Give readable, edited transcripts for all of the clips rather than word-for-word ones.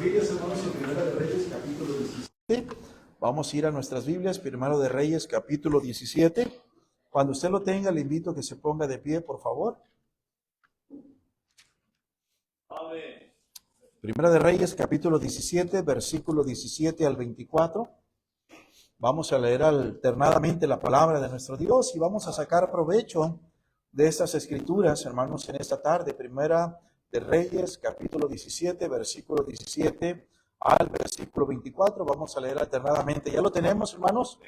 Biblias, hermanos, en Primera de Reyes, capítulo 17. Vamos a ir a nuestras Biblias, Primero de Reyes, capítulo 17. Cuando usted lo tenga, le invito a que se ponga de pie, por favor. Amén. Primera de Reyes, capítulo 17, versículo 17 al 24. Vamos a leer alternadamente la palabra de nuestro Dios y vamos a sacar provecho de estas escrituras, hermanos, en esta tarde. Primera de Reyes, capítulo 17, versículo 17 al versículo 24. Vamos a leer alternadamente. ¿Ya lo tenemos, hermanos?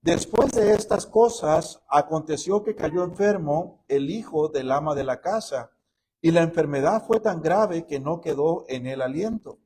Después de estas cosas, aconteció que cayó enfermo el hijo del ama de la casa, y la enfermedad fue tan grave que no quedó en él aliento.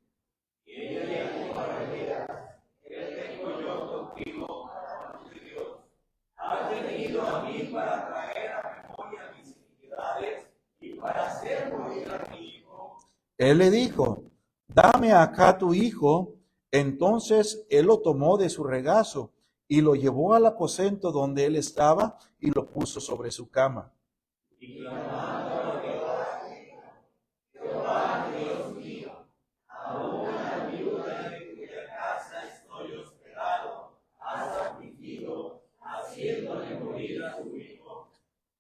Él le dijo: dame acá tu hijo. Entonces él lo tomó de su regazo y lo llevó al aposento donde él estaba y lo puso sobre su cama.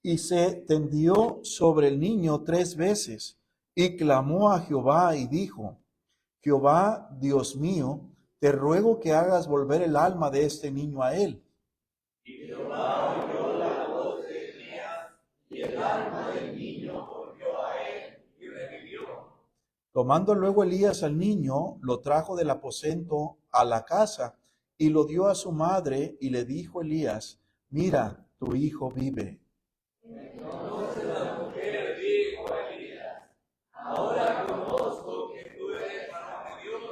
Y se tendió sobre el niño 3 veces y clamó a Jehová y dijo: Jehová, Dios mío, te ruego que hagas volver el alma de este niño a él. Y Jehová oyó la voz de Elías, y el alma del niño volvió a él y revivió. Tomando luego Elías al niño, lo trajo del aposento a la casa y lo dio a su madre, y le dijo Elías: mira, tu hijo vive. Entonces la mujer dijo a Elías: ahora conozco que tú eres varón de Dios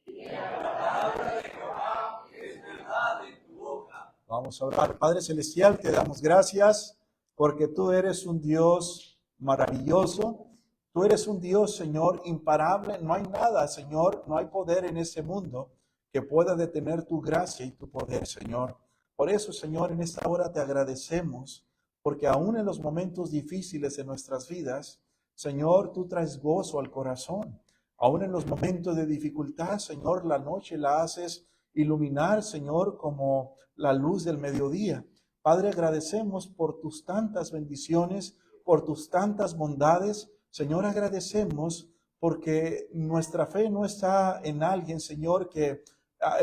y que la palabra de Jehová es verdad en tu boca. Vamos a orar. Padre Celestial, te damos gracias porque tú eres un Dios maravilloso. Tú eres un Dios, Señor, imparable. No hay nada, Señor, no hay poder en este mundo que pueda detener tu gracia y tu poder, Señor. Por eso, Señor, en esta hora te agradecemos, porque aún en los momentos difíciles de nuestras vidas, Señor, tú traes gozo al corazón. Aún en los momentos de dificultad, Señor, la noche la haces iluminar, Señor, como la luz del mediodía. Padre, agradecemos por tus tantas bendiciones, por tus tantas bondades. Señor, agradecemos porque nuestra fe no está en alguien, Señor, que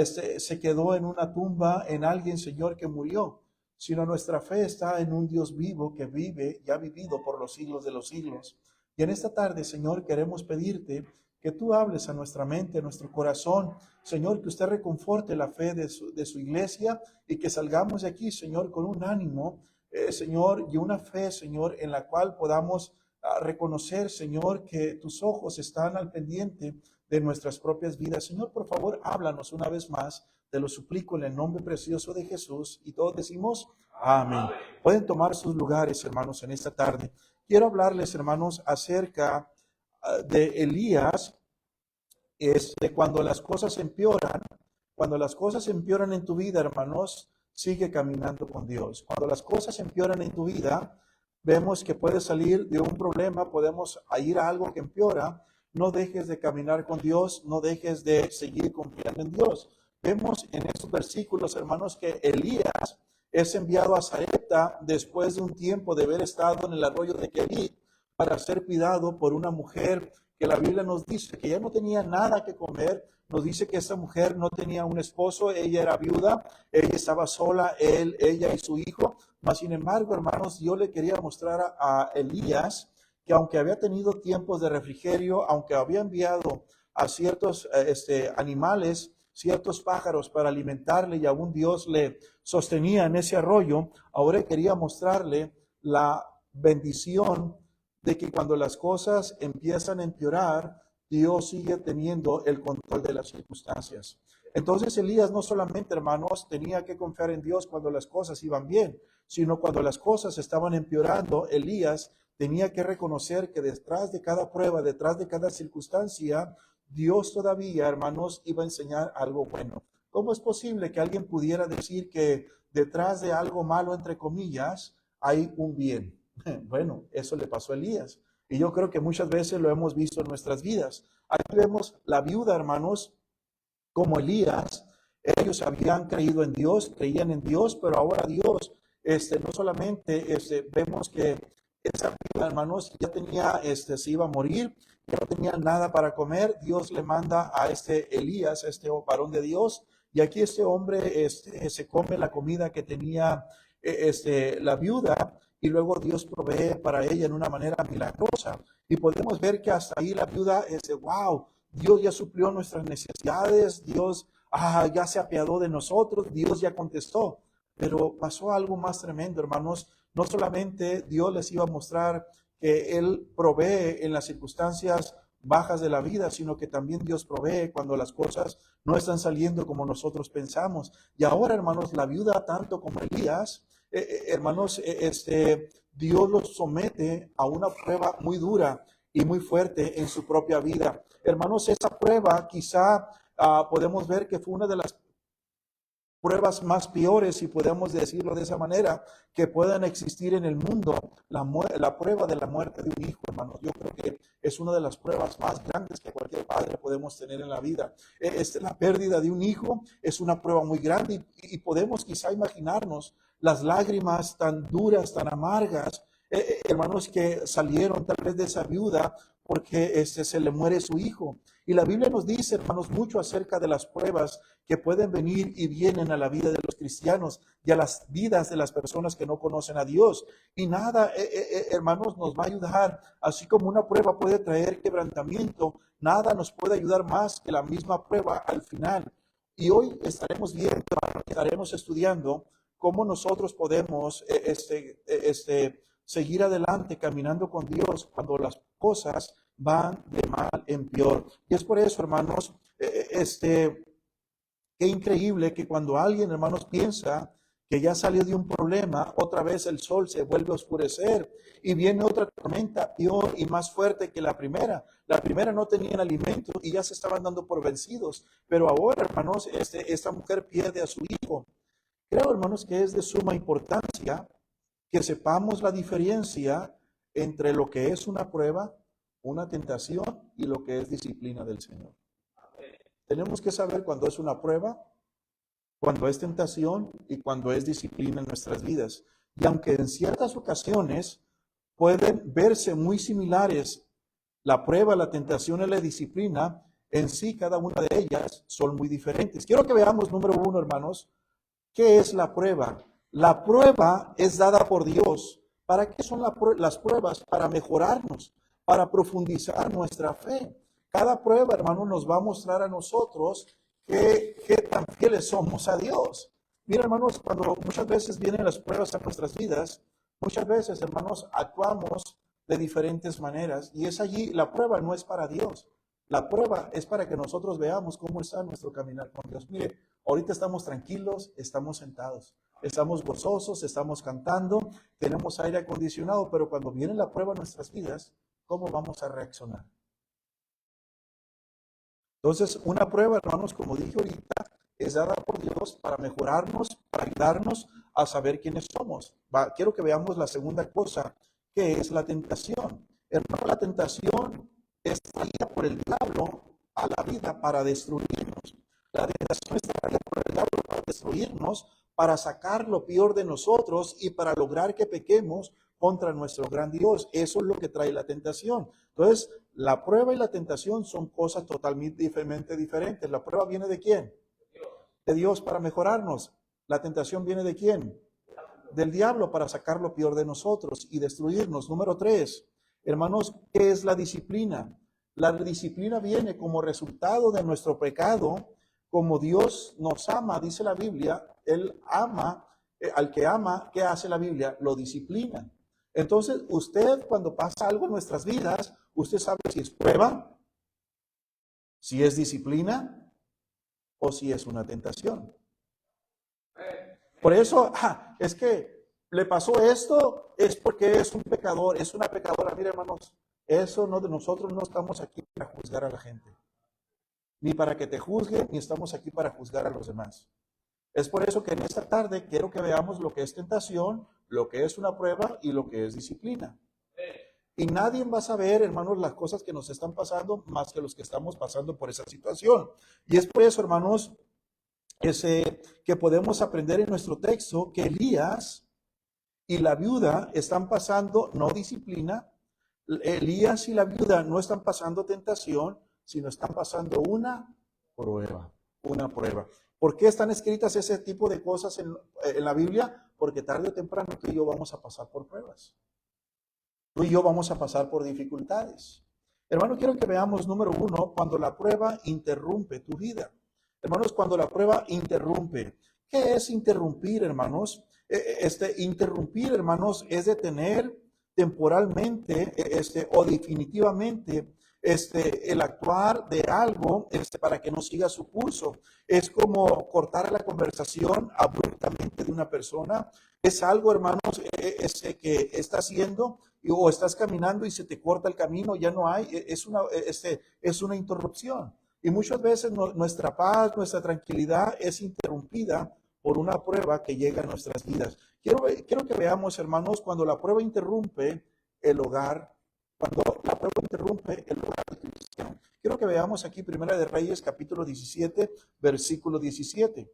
se quedó en una tumba, en alguien, Señor, que murió, sino nuestra fe está en un Dios vivo que vive y ha vivido por los siglos de los siglos. Y en esta tarde, Señor, queremos pedirte que tú hables a nuestra mente, a nuestro corazón, Señor, que usted reconforte la fe de su iglesia y que salgamos de aquí, Señor, con un ánimo, Señor, y una fe, Señor, en la cual podamos reconocer, Señor, que tus ojos están al pendiente de nuestras propias vidas. Señor, por favor, háblanos una vez más. Te lo suplico en el nombre precioso de Jesús. Y todos decimos amén. Pueden tomar sus lugares, hermanos, en esta tarde. Quiero hablarles, hermanos, acerca de Elías. Cuando las cosas empeoran, cuando las cosas empeoran en tu vida, hermanos, sigue caminando con Dios. Cuando las cosas empeoran en tu vida, vemos que puedes salir de un problema, podemos ir a algo que empeora. No dejes de caminar con Dios, no dejes de seguir confiando en Dios. Vemos en estos versículos, hermanos, que Elías es enviado a Sarepta después de un tiempo de haber estado en el arroyo de Kerit para ser cuidado por una mujer que la Biblia nos dice que ya no tenía nada que comer. Nos dice que esa mujer no tenía un esposo, ella era viuda, ella estaba sola, ella y su hijo. Mas sin embargo, hermanos, yo le quería mostrar a Elías que aunque había tenido tiempos de refrigerio, aunque había enviado a ciertos animales, ciertos pájaros para alimentarle, y aún Dios le sostenía en ese arroyo, ahora quería mostrarle la bendición de que cuando las cosas empiezan a empeorar, Dios sigue teniendo el control de las circunstancias. Entonces Elías no solamente, hermanos, tenía que confiar en Dios cuando las cosas iban bien, sino cuando las cosas estaban empeorando, Elías tenía que reconocer que detrás de cada prueba, detrás de cada circunstancia, Dios todavía, hermanos, iba a enseñar algo bueno. ¿Cómo es posible que alguien pudiera decir que detrás de algo malo, entre comillas, hay un bien? Bueno, eso le pasó a Elías. Y yo creo que muchas veces lo hemos visto en nuestras vidas. Aquí vemos la viuda, hermanos, como Elías. Ellos habían creído en Dios, creían en Dios, pero ahora Dios, no solamente vemos que esa viuda, hermanos, ya tenía, se iba a morir, ya no tenía nada para comer. Dios le manda a este Elías, a este varón de Dios, y aquí este hombre se come la comida que tenía la viuda, y luego Dios provee para ella en una manera milagrosa. Y podemos ver que hasta ahí la viuda wow, Dios ya suplió nuestras necesidades, Dios ya se apiadó de nosotros, Dios ya contestó. Pero pasó algo más tremendo, hermanos. No solamente Dios les iba a mostrar que Él provee en las circunstancias bajas de la vida, sino que también Dios provee cuando las cosas no están saliendo como nosotros pensamos. Y ahora, hermanos, la viuda, tanto como Elías, hermanos, Dios los somete a una prueba muy dura y muy fuerte en su propia vida. Hermanos, esa prueba quizá podemos ver que fue una de las pruebas más peores, si podemos decirlo de esa manera, que puedan existir en el mundo. La prueba de la muerte de un hijo, hermanos. Yo creo que es una de las pruebas más grandes que cualquier padre podemos tener en la vida. La pérdida de un hijo es una prueba muy grande y podemos quizá imaginarnos las lágrimas tan duras, tan amargas, hermanos, que salieron tal vez de esa viuda porque se le muere su hijo. Y la Biblia nos dice, hermanos, mucho acerca de las pruebas que pueden venir y vienen a la vida de los cristianos y a las vidas de las personas que no conocen a Dios. Y nada, hermanos, nos va a ayudar, así como una prueba puede traer quebrantamiento, nada nos puede ayudar más que la misma prueba al final. Y hoy estaremos viendo, estaremos estudiando cómo nosotros podemos seguir adelante caminando con Dios cuando las cosas van de mal en peor. Y es por eso, hermanos, qué increíble que cuando alguien, hermanos, piensa que ya salió de un problema, otra vez el sol se vuelve a oscurecer y viene otra tormenta peor y más fuerte que la primera. La primera no tenían alimento y ya se estaban dando por vencidos, pero ahora, hermanos, esta mujer pierde a su hijo. Creo, hermanos, que es de suma importancia que sepamos la diferencia entre lo que es una prueba, una tentación y lo que es disciplina del Señor. Tenemos que saber cuando es una prueba, cuando es tentación y cuando es disciplina en nuestras vidas. Y aunque en ciertas ocasiones pueden verse muy similares, la prueba, la tentación y la disciplina, en sí cada una de ellas son muy diferentes. Quiero que veamos, número uno, hermanos, ¿qué es la prueba? La prueba es dada por Dios. ¿Para qué son las pruebas? Para mejorarnos, para profundizar nuestra fe. Cada prueba, hermano, nos va a mostrar a nosotros qué tan fieles somos a Dios. Mira, hermanos, cuando muchas veces vienen las pruebas a nuestras vidas, muchas veces, hermanos, actuamos de diferentes maneras y es allí, la prueba no es para Dios. La prueba es para que nosotros veamos cómo está nuestro caminar con Dios. Mire, ahorita estamos tranquilos, estamos sentados, estamos gozosos, estamos cantando, tenemos aire acondicionado, pero cuando viene la prueba en nuestras vidas, ¿cómo vamos a reaccionar? Entonces, una prueba, hermanos, como dije ahorita, es dada por Dios para mejorarnos, para ayudarnos a saber quiénes somos. Quiero que veamos la segunda cosa, que es la tentación. Hermano, la tentación es traída por el diablo a la vida para destruirnos. La tentación es traída por el diablo para destruirnos, para sacar lo peor de nosotros y para lograr que pequemos contra nuestro gran Dios. Eso es lo que trae la tentación. Entonces, la prueba y la tentación son cosas totalmente diferentes. La prueba viene ¿de quién? De Dios para mejorarnos. La tentación viene ¿de quién? Del diablo para sacar lo peor de nosotros y destruirnos. Número 3, hermanos, ¿qué es la disciplina? La disciplina viene como resultado de nuestro pecado. Como Dios nos ama, dice la Biblia, Él ama, al que ama, ¿qué hace la Biblia? Lo disciplina. Entonces, usted cuando pasa algo en nuestras vidas, usted sabe si es prueba, si es disciplina o si es una tentación. Por eso, es que le pasó esto, es porque es un pecador, es una pecadora. Mire, hermanos, eso no, de nosotros no estamos aquí para juzgar a la gente, ni para que te juzgue, ni estamos aquí para juzgar a los demás. Es por eso que en esta tarde quiero que veamos lo que es tentación, lo que es una prueba y lo que es disciplina. Y nadie va a saber, hermanos, las cosas que nos están pasando más que los que estamos pasando por esa situación. Y es por eso, hermanos, que podemos aprender en nuestro texto que Elías y la viuda están pasando no disciplina. Elías y la viuda no están pasando tentación, sino están pasando prueba, una prueba. ¿Por qué están escritas ese tipo de cosas en la Biblia? Porque tarde o temprano tú y yo vamos a pasar por pruebas. Tú y yo vamos a pasar por dificultades. Hermano, quiero que veamos, número uno, cuando la prueba interrumpe tu vida. Hermanos, cuando la prueba interrumpe. ¿Qué es interrumpir, hermanos? Interrumpir, hermanos, es detener temporalmente o definitivamente el actuar de algo para que no siga su curso. Es como cortar la conversación abruptamente de una persona. Es algo, hermanos, que está haciendo o estás caminando y se te corta el camino, ya no hay, es una interrupción. Y muchas veces nuestra paz, nuestra tranquilidad es interrumpida por una prueba que llega a nuestras vidas. Quiero que veamos, hermanos, cuando la prueba interrumpe el hogar, cuando la prueba interrumpe el hogar del cristiano. Quiero que veamos aquí Primera de Reyes, capítulo 17, versículo 17.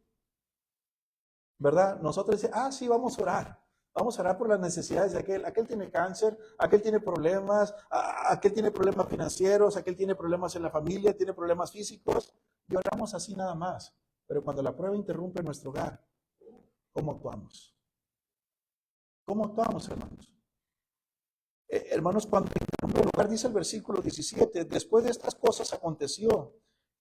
¿Verdad? Nosotros decimos, sí, vamos a orar. Vamos a orar por las necesidades de aquel. Aquel tiene cáncer, aquel tiene problemas, aquel tiene problemas financieros, aquel tiene problemas en la familia, tiene problemas físicos. Y oramos así nada más. Pero cuando la prueba interrumpe nuestro hogar, ¿cómo actuamos? ¿Cómo actuamos, hermanos? Hermanos, cuando interrumpe el hogar, dice el versículo 17, después de estas cosas aconteció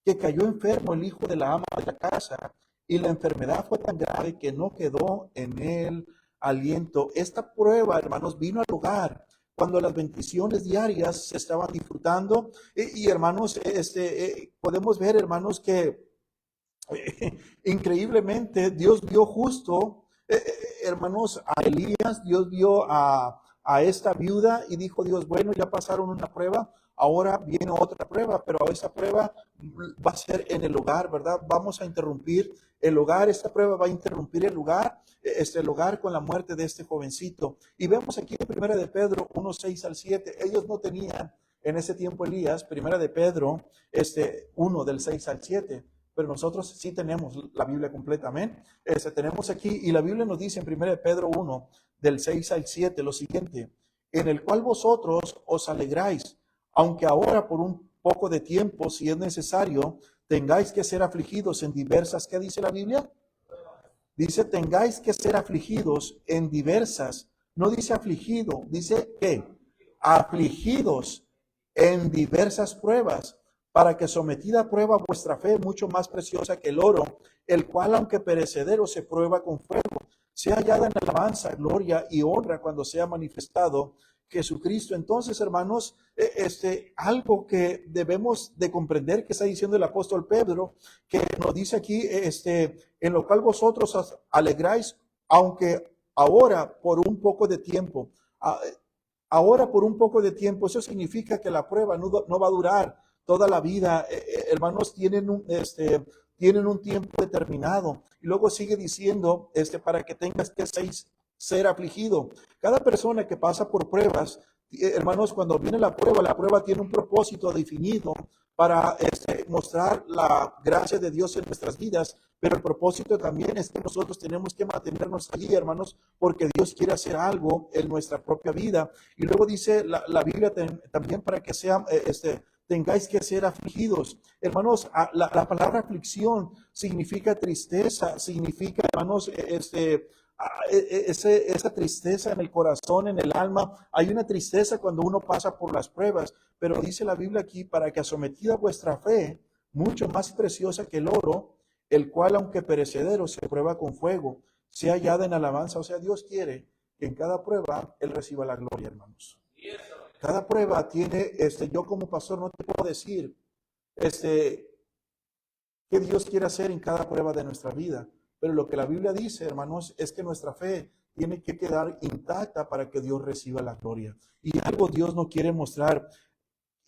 que cayó enfermo el hijo de la ama de la casa, y la enfermedad fue tan grave que no quedó en él aliento. Esta prueba, hermanos, vino al hogar cuando las bendiciones diarias se estaban disfrutando. Y hermanos, podemos ver, hermanos, que increíblemente Dios vio justo, hermanos, a Elías. Dios vio a esta viuda y dijo Dios, bueno, ya pasaron una prueba, ahora viene otra prueba, pero esa prueba va a ser en el hogar, ¿verdad? Vamos a interrumpir el hogar, esta prueba va a interrumpir el hogar con la muerte de este jovencito. Y vemos aquí en Primera de Pedro 1, 6 al 7, ellos no tenían en ese tiempo Elías, Primera de Pedro 1 del 6 al 7. Pero nosotros sí tenemos la Biblia completa, amén. Tenemos aquí, y la Biblia nos dice en 1 Pedro 1, del 6 al 7, lo siguiente: en el cual vosotros os alegráis, aunque ahora por un poco de tiempo, si es necesario, tengáis que ser afligidos en diversas, ¿qué dice la Biblia? Dice, tengáis que ser afligidos en diversas, no dice afligido, dice ¿qué? Afligidos en diversas pruebas, para que sometida a prueba vuestra fe, mucho más preciosa que el oro, el cual aunque perecedero se prueba con fuego, sea hallada en alabanza, gloria y honra cuando sea manifestado Jesucristo. Entonces, hermanos, algo que debemos de comprender que está diciendo el apóstol Pedro, que nos dice aquí, en lo cual vosotros os alegráis, aunque ahora por un poco de tiempo. Ahora por un poco de tiempo, eso significa que la prueba no va a durar toda la vida. Hermanos, tienen un tiempo determinado. Y luego sigue diciendo, para que tengas que ser afligido. Cada persona que pasa por pruebas, hermanos, cuando viene la prueba tiene un propósito definido para mostrar la gracia de Dios en nuestras vidas, pero el propósito también es que nosotros tenemos que mantenernos allí, hermanos, porque Dios quiere hacer algo en nuestra propia vida. Y luego dice la Biblia también para que sean, tengáis que ser afligidos. Hermanos, la palabra aflicción significa tristeza, significa, hermanos, esa tristeza en el corazón, en el alma. Hay una tristeza cuando uno pasa por las pruebas, pero dice la Biblia aquí, para que sometida vuestra fe, mucho más preciosa que el oro, el cual aunque perecedero se prueba con fuego, sea hallada en alabanza. O sea, Dios quiere que en cada prueba Él reciba la gloria, hermanos. Cada prueba tiene, yo como pastor no te puedo decir, qué Dios quiere hacer en cada prueba de nuestra vida. Pero lo que la Biblia dice, hermanos, es que nuestra fe tiene que quedar intacta para que Dios reciba la gloria. Y algo Dios no quiere mostrar.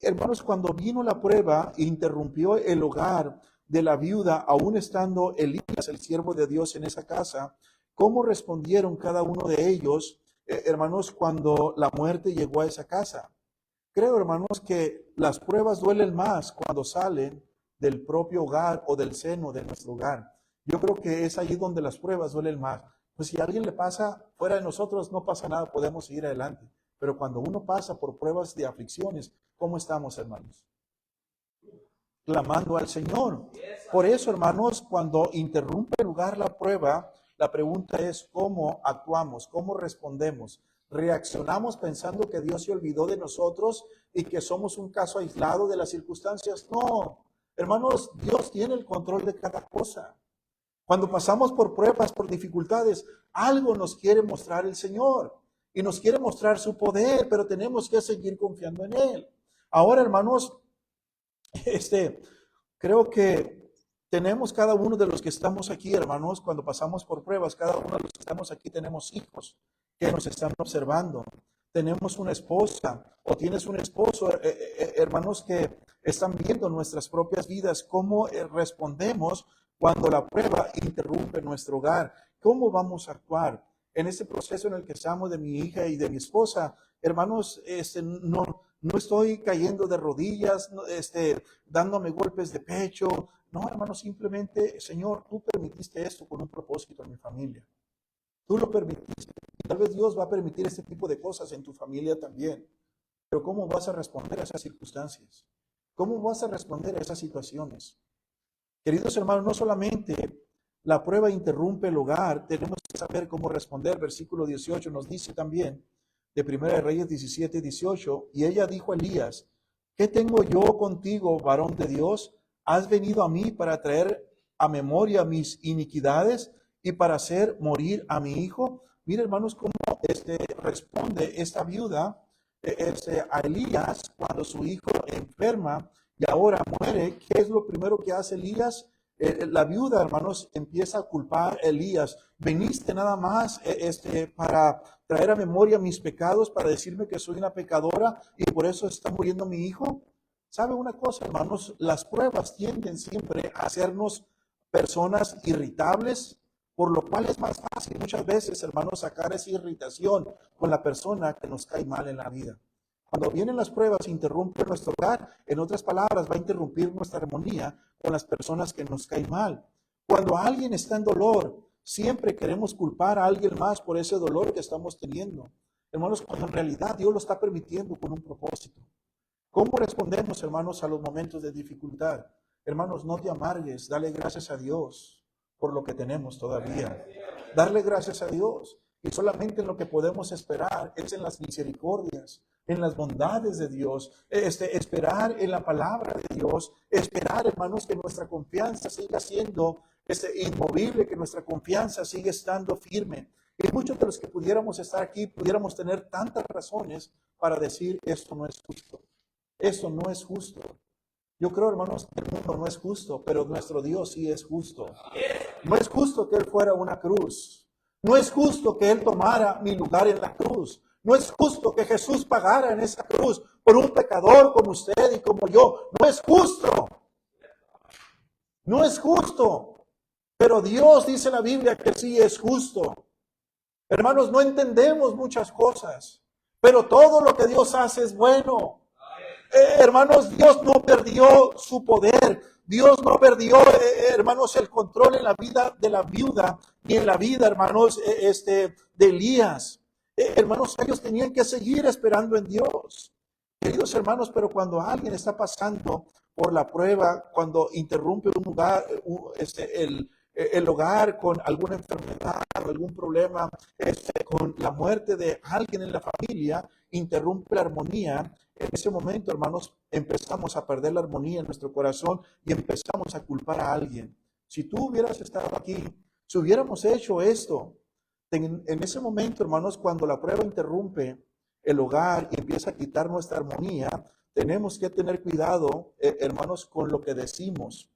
Hermanos, cuando vino la prueba, interrumpió el hogar de la viuda, aún estando Elías, el siervo de Dios, en esa casa. ¿Cómo respondieron cada uno de ellos, hermanos, cuando la muerte llegó a esa casa? Creo, hermanos, que las pruebas duelen más cuando salen del propio hogar o del seno de nuestro hogar. Yo creo que es allí donde las pruebas duelen más. Pues si a alguien le pasa fuera de nosotros, no pasa nada, podemos seguir adelante. Pero cuando uno pasa por pruebas de aflicciones, ¿cómo estamos, hermanos? Clamando al Señor. Por eso, hermanos, cuando interrumpe el lugar la prueba, la pregunta es cómo actuamos, cómo respondemos. ¿Reaccionamos pensando que Dios se olvidó de nosotros y que somos un caso aislado de las circunstancias? No, hermanos, Dios tiene el control de cada cosa. Cuando pasamos por pruebas, por dificultades, algo nos quiere mostrar el Señor y nos quiere mostrar su poder, pero tenemos que seguir confiando en Él. Ahora, hermanos, creo que tenemos cada uno de los que estamos aquí, hermanos, cuando pasamos por pruebas, cada uno de los que estamos aquí tenemos hijos que nos están observando. Tenemos una esposa o tienes un esposo, hermanos, que están viendo nuestras propias vidas, cómo respondemos cuando la prueba interrumpe nuestro hogar. ¿Cómo vamos a actuar? En este proceso en el que estamos de mi hija y de mi esposa, hermanos, no estoy cayendo de rodillas, dándome golpes de pecho. No, hermano, simplemente, Señor, tú permitiste esto con un propósito en mi familia. Tú lo permitiste. Y tal vez Dios va a permitir este tipo de cosas en tu familia también. Pero ¿cómo vas a responder a esas circunstancias? ¿Cómo vas a responder a esas situaciones? Queridos hermanos, no solamente la prueba interrumpe el hogar, tenemos que saber cómo responder. Versículo 18 nos dice también, de 1 Reyes 17, 18, y ella dijo a Elías, ¿qué tengo yo contigo, varón de Dios? ¿Has venido a mí para traer a memoria mis iniquidades y para hacer morir a mi hijo? Mira, hermanos, cómo responde esta viuda a Elías cuando su hijo enferma y ahora muere. ¿Qué es lo primero que hace Elías? La viuda, hermanos, empieza a culpar a Elías. Veniste nada más para traer a memoria mis pecados, para decirme que soy una pecadora y por eso está muriendo mi hijo. ¿Sabe una cosa, hermanos? Las pruebas tienden siempre a hacernos personas irritables, por lo cual es más fácil muchas veces, hermanos, sacar esa irritación con la persona que nos cae mal en la vida. Cuando vienen las pruebas, interrumpe nuestro hogar. En otras palabras, va a interrumpir nuestra armonía con las personas que nos caen mal. Cuando alguien está en dolor, siempre queremos culpar a alguien más por ese dolor que estamos teniendo. Hermanos, cuando en realidad Dios lo está permitiendo con un propósito. ¿Cómo respondemos, hermanos, a los momentos de dificultad? Hermanos, no te amargues, dale gracias a Dios por lo que tenemos todavía. Darle gracias a Dios. Y solamente en lo que podemos esperar es en las misericordias, en las bondades de Dios, esperar en la palabra de Dios, esperar, hermanos, que nuestra confianza siga siendo inmovible, que nuestra confianza siga estando firme. Y muchos de los que pudiéramos estar aquí, pudiéramos tener tantas razones para decir esto no es justo. Esto no es justo. Yo creo, hermanos, que el mundo no es justo, pero nuestro Dios sí es justo. No es justo que Él fuera una cruz. No es justo que Él tomara mi lugar en la cruz. No es justo que Jesús pagara en esa cruz por un pecador como usted y como yo. No es justo. No es justo. Pero Dios dice en la Biblia que sí es justo. Hermanos, no entendemos muchas cosas, pero todo lo que Dios hace es bueno. Hermanos, Dios no perdió su poder. Dios no perdió, hermanos, el control en la vida de la viuda, ni en la vida, hermanos, de Elías. Hermanos, ellos tenían que seguir esperando en Dios. Queridos hermanos, pero cuando alguien está pasando por la prueba, cuando interrumpe un lugar, el hogar con alguna enfermedad, algún problema, con la muerte de alguien en la familia, interrumpe la armonía. En ese momento, hermanos, empezamos a perder la armonía en nuestro corazón y empezamos a culpar a alguien. Si tú hubieras estado aquí, si hubiéramos hecho esto, en ese momento, hermanos, cuando la prueba interrumpe el hogar y empieza a quitar nuestra armonía, tenemos que tener cuidado, hermanos, con lo que decimos.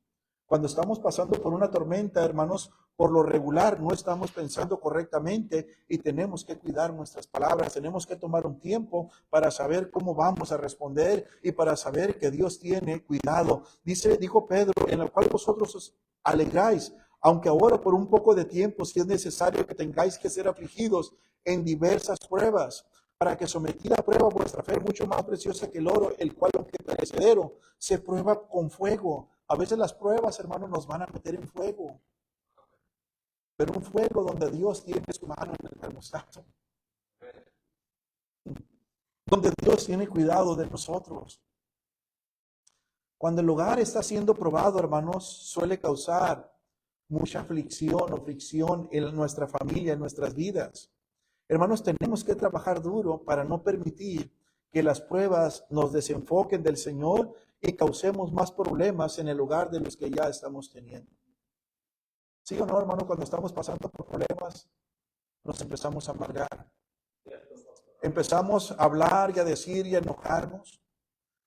Cuando estamos pasando por una tormenta, hermanos, por lo regular no estamos pensando correctamente y tenemos que cuidar nuestras palabras. Tenemos que tomar un tiempo para saber cómo vamos a responder y para saber que Dios tiene cuidado. Dijo Pedro, en el cual vosotros os alegráis, aunque ahora por un poco de tiempo, si es necesario que tengáis que ser afligidos en diversas pruebas, para que sometida a prueba vuestra fe, mucho más preciosa que el oro, el cual aunque perecedero, se prueba con fuego. A veces las pruebas, hermanos, nos van a meter en fuego, pero un fuego donde Dios tiene su mano en el termostato, donde Dios tiene cuidado de nosotros. Cuando el hogar está siendo probado, hermanos, suele causar mucha aflicción o fricción en nuestra familia, en nuestras vidas. Hermanos, tenemos que trabajar duro para no permitir que las pruebas nos desenfoquen del Señor y causemos más problemas en el hogar de los que ya estamos teniendo. ¿Sí o no, hermano? Cuando estamos pasando por problemas, nos empezamos a amargar. Empezamos a hablar y a decir y a enojarnos.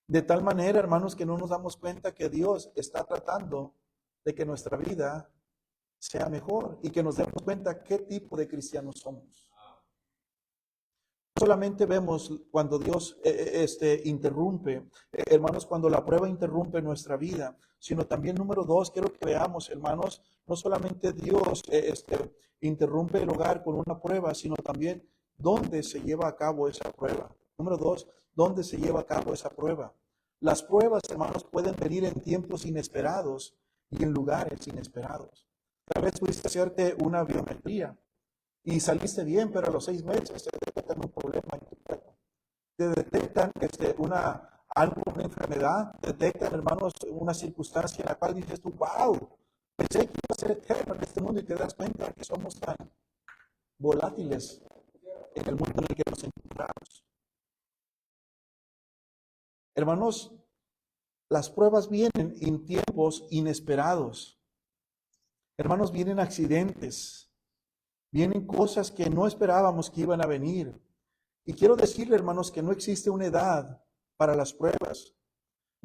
De tal manera, hermanos, que no nos damos cuenta que Dios está tratando de que nuestra vida sea mejor y que nos demos cuenta qué tipo de cristianos somos. No solamente vemos cuando Dios interrumpe, hermanos, cuando la prueba interrumpe nuestra vida, sino también, número dos, quiero que veamos, hermanos, no solamente Dios interrumpe el hogar con una prueba, sino también dónde se lleva a cabo esa prueba. Número dos, ¿dónde se lleva a cabo esa prueba? Las pruebas, hermanos, pueden venir en tiempos inesperados y en lugares inesperados. Tal vez pudiste hacerte una biometría y saliste bien, pero a los 6 meses te detectan un problema en tu cuerpo. Te detectan una enfermedad, te detectan, hermanos, una circunstancia en la cual dices tú, wow, pensé que iba a ser eterno en este mundo, y te das cuenta que somos tan volátiles en el mundo en el que nos encontramos. Hermanos, las pruebas vienen en tiempos inesperados. Hermanos, vienen accidentes, vienen cosas que no esperábamos que iban a venir. Y quiero decirle, hermanos, que no existe una edad para las pruebas.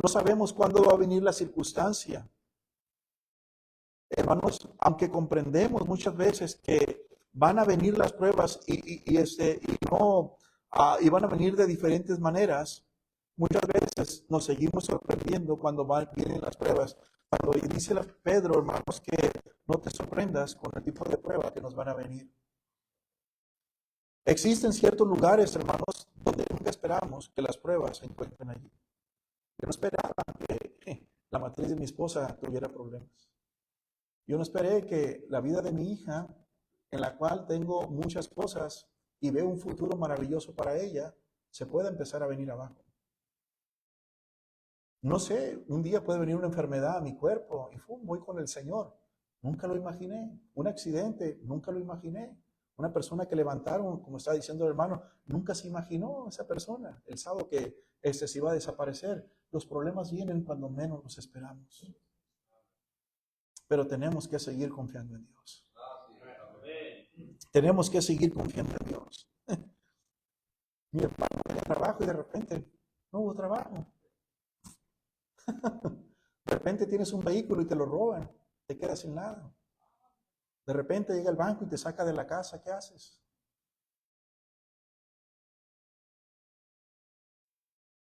No sabemos cuándo va a venir la circunstancia. Hermanos, aunque comprendemos muchas veces que van a venir las pruebas y van a venir de diferentes maneras, muchas veces nos seguimos sorprendiendo cuando vienen las pruebas. Cuando dice Pedro, hermanos, que no te sorprendas con el tipo de prueba que nos van a venir. Existen ciertos lugares, hermanos, donde nunca esperamos que las pruebas se encuentren allí. Yo no esperaba que la matriz de mi esposa tuviera problemas. Yo no esperé que la vida de mi hija, en la cual tengo muchas cosas y veo un futuro maravilloso para ella, se pueda empezar a venir abajo. No sé, un día puede venir una enfermedad a mi cuerpo y voy con el Señor. Nunca lo imaginé. Un accidente, nunca lo imaginé. Una persona que levantaron, como está diciendo el hermano, nunca se imaginó esa persona. El sábado que se iba a desaparecer. Los problemas vienen cuando menos los esperamos. Pero tenemos que seguir confiando en Dios. Tenemos que seguir confiando en Dios. Mi hermano tenía trabajo y de repente no hubo trabajo. De repente tienes un vehículo y te lo roban, te quedas sin nada. De repente llega el banco y te saca de la casa, ¿qué haces?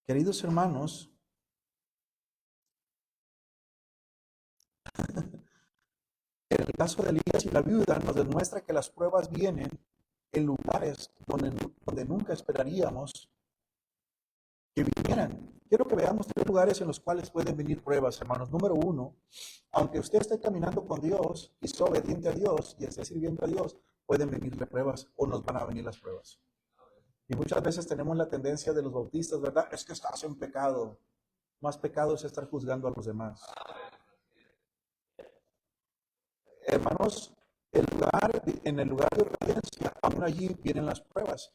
Queridos hermanos, en el caso de Elías y la viuda nos demuestra que las pruebas vienen en lugares donde nunca esperaríamos que vinieran. Quiero que veamos 3 lugares en los cuales pueden venir pruebas, hermanos. Número 1, aunque usted esté caminando con Dios y sea obediente a Dios y esté sirviendo a Dios, pueden venirle pruebas o nos van a venir las pruebas. Y muchas veces tenemos la tendencia de los bautistas, ¿verdad? Es que estás en pecado. Más pecado es estar juzgando a los demás. Hermanos, en el lugar de obediencia, aún allí vienen las pruebas.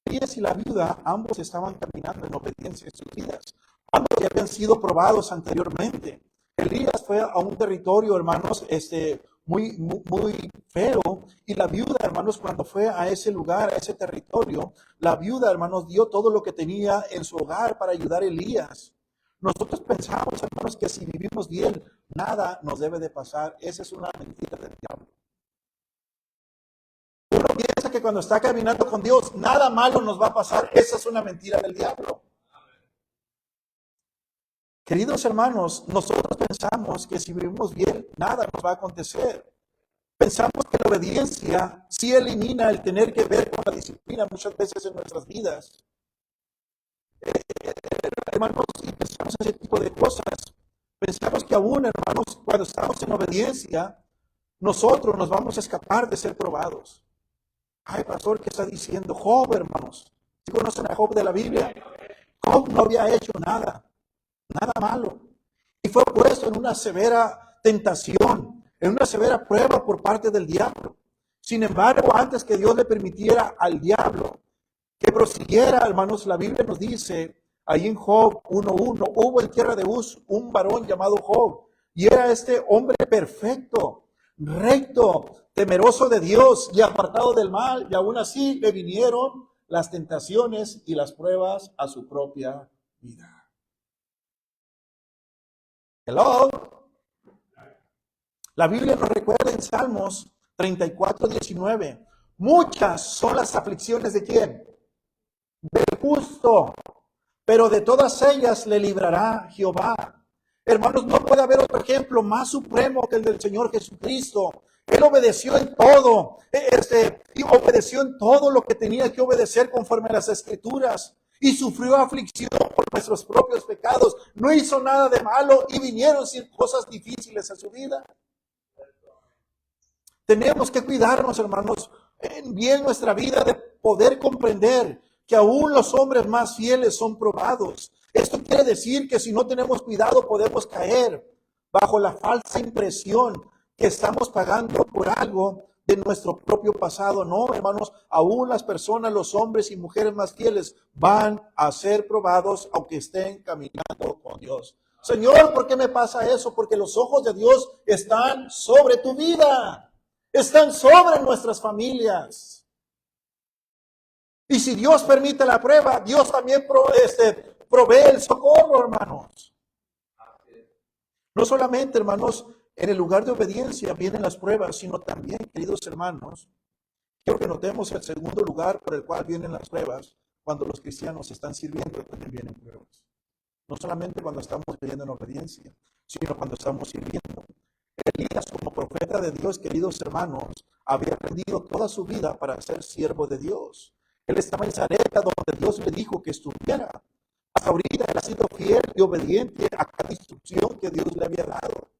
Elías y la viuda, ambos estaban caminando en obediencia en sus vidas. Ambos ya habían sido probados anteriormente. Elías fue a un territorio, hermanos, muy feo. Y la viuda, hermanos, cuando fue a ese lugar, a ese territorio, la viuda, hermanos, dio todo lo que tenía en su hogar para ayudar a Elías. Nosotros pensamos, hermanos, que si vivimos bien, nada nos debe de pasar. Esa es una mentira del diablo. Uno piensa que cuando está caminando con Dios, nada malo nos va a pasar. Esa es una mentira del diablo. Queridos hermanos, nosotros pensamos que si vivimos bien, nada nos va a acontecer. Pensamos que la obediencia sí elimina el tener que ver con la disciplina muchas veces en nuestras vidas. Hermanos, y pensamos ese tipo de cosas. Pensamos que aún, hermanos, cuando estamos en obediencia, nosotros nos vamos a escapar de ser probados. Ay, pastor, ¿qué está diciendo? Job, hermanos. ¿Sí conocen a Job de la Biblia? Job no había hecho nada malo. Y fue puesto en una severa tentación, en una severa prueba por parte del diablo. Sin embargo, antes que Dios le permitiera al diablo que prosiguiera, hermanos, la Biblia nos dice, ahí en Job 1:1, hubo en tierra de Uz un varón llamado Job, y era este hombre perfecto, recto, temeroso de Dios y apartado del mal, y aún así le vinieron las tentaciones y las pruebas a su propia vida. Hello. La Biblia nos recuerda en Salmos 34:19. Muchas son las aflicciones de quién? Del justo, pero de todas ellas le librará Jehová. Hermanos, no puede haber otro ejemplo más supremo que el del Señor Jesucristo. Él obedeció en todo, y obedeció en todo lo que tenía que obedecer conforme a las Escrituras. Y sufrió aflicción por nuestros propios pecados. No hizo nada de malo y vinieron cosas difíciles a su vida. Tenemos que cuidarnos, hermanos, en bien nuestra vida de poder comprender que aún los hombres más fieles son probados. Esto quiere decir que si no tenemos cuidado podemos caer bajo la falsa impresión que estamos pagando por algo de nuestro propio pasado. No, hermanos, aún las personas, los hombres y mujeres más fieles van a ser probados aunque estén caminando con Dios. Señor, ¿por qué me pasa eso? Porque los ojos de Dios están sobre tu vida. Están sobre nuestras familias. Y si Dios permite la prueba, Dios también provee el socorro, hermanos. No solamente, hermanos, en el lugar de obediencia vienen las pruebas, sino también, queridos hermanos, quiero que notemos el segundo lugar por el cual vienen las pruebas. Cuando los cristianos están sirviendo, también vienen pruebas. No solamente cuando estamos viviendo en obediencia, sino cuando estamos sirviendo. Elías, como profeta de Dios, queridos hermanos, había aprendido toda su vida para ser siervo de Dios. Él estaba en Sarepta, donde Dios le dijo que estuviera. Hasta ahorita él ha sido fiel y obediente a cada instrucción que Dios le había dado.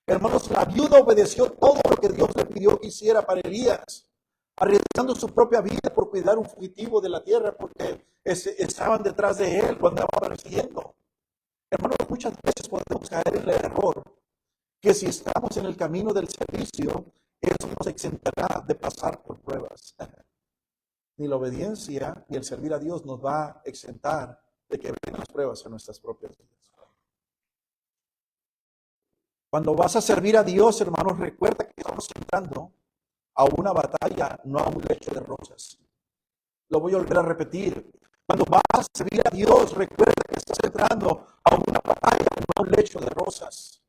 Hermanos, la viuda obedeció todo lo que Dios le pidió que hiciera para Elías, arriesgando su propia vida por cuidar un fugitivo de la tierra, porque estaban detrás de él cuando andaba persiguiendo. Hermanos, muchas veces podemos caer en el error que si estamos en el camino del servicio, eso nos exentará de pasar por pruebas. Ni la obediencia ni el servir a Dios nos va a exentar de que vengan las pruebas en nuestras propias vidas. Cuando vas a servir a Dios, hermanos, recuerda que estamos entrando a una batalla, no a un lecho de rosas. Lo voy a volver a repetir. Cuando vas a servir a Dios, recuerda que estás entrando a una batalla, no a un lecho de rosas.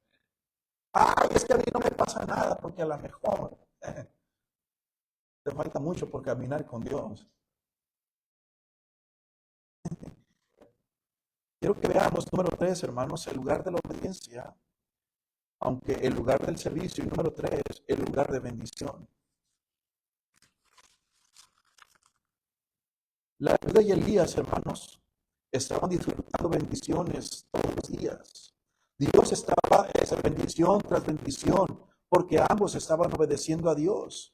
Ay, es que a mí no me pasa nada, porque a lo mejor te falta mucho por caminar con Dios. Quiero que veamos, número 3, hermanos, el lugar de la obediencia, aunque el lugar del servicio, y número 3, el lugar de bendición. La viuda y Elías, hermanos, estaban disfrutando bendiciones todos los días. Dios estaba esa bendición tras bendición, porque ambos estaban obedeciendo a Dios.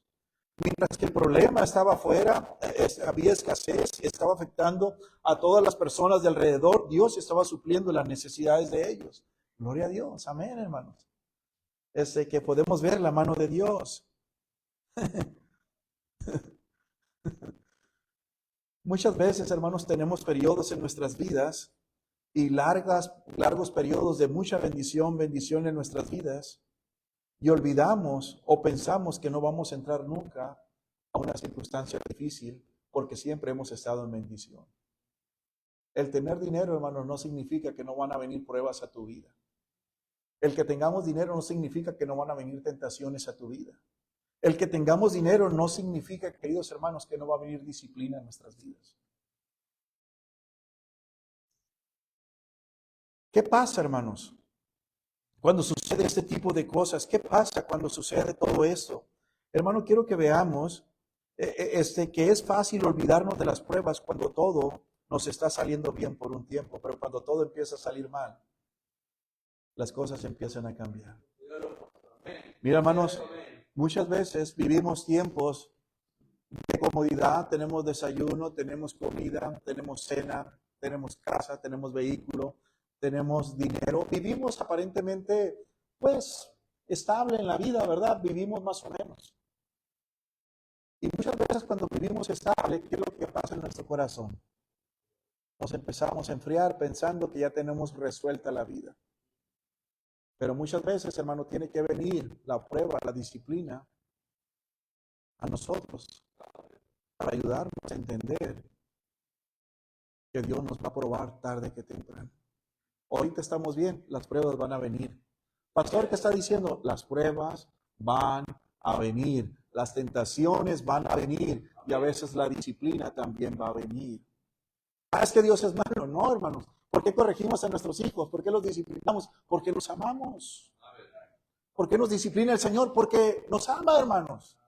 Mientras que el problema estaba afuera, había escasez, estaba afectando a todas las personas de alrededor, Dios estaba supliendo las necesidades de ellos. Gloria a Dios, amén, hermanos. Que podemos ver la mano de Dios. Muchas veces, hermanos, tenemos periodos en nuestras vidas y largos periodos de mucha bendición en nuestras vidas, y olvidamos o pensamos que no vamos a entrar nunca a una circunstancia difícil porque siempre hemos estado en bendición. El tener dinero, hermanos, no significa que no van a venir pruebas a tu vida. El que tengamos dinero no significa que no van a venir tentaciones a tu vida. El que tengamos dinero no significa, queridos hermanos, que no va a venir disciplina en nuestras vidas. ¿Qué pasa, hermanos, cuando sucede este tipo de cosas? ¿Qué pasa cuando sucede todo esto? Hermano, quiero que veamos que es fácil olvidarnos de las pruebas cuando todo nos está saliendo bien por un tiempo, pero cuando todo empieza a salir mal, las cosas empiezan a cambiar. Mira, hermanos, muchas veces vivimos tiempos de comodidad, tenemos desayuno, tenemos comida, tenemos cena, tenemos casa, tenemos vehículo, tenemos dinero. Vivimos aparentemente, pues, estable en la vida, ¿verdad? Vivimos más o menos. Y muchas veces cuando vivimos estable, ¿qué es lo que pasa en nuestro corazón? Nos empezamos a enfriar pensando que ya tenemos resuelta la vida. Pero muchas veces, hermano, tiene que venir la prueba, la disciplina a nosotros para ayudarnos a entender que Dios nos va a probar tarde que temprano. Ahorita estamos bien, las pruebas van a venir. Pastor, ¿qué está diciendo? Las pruebas van a venir, las tentaciones van a venir y a veces la disciplina también va a venir. Ah, es que Dios es malo. No, hermanos. ¿Por qué corregimos a nuestros hijos? ¿Por qué los disciplinamos? Porque los amamos. ¿Por qué nos disciplina el Señor? Porque nos ama, hermanos.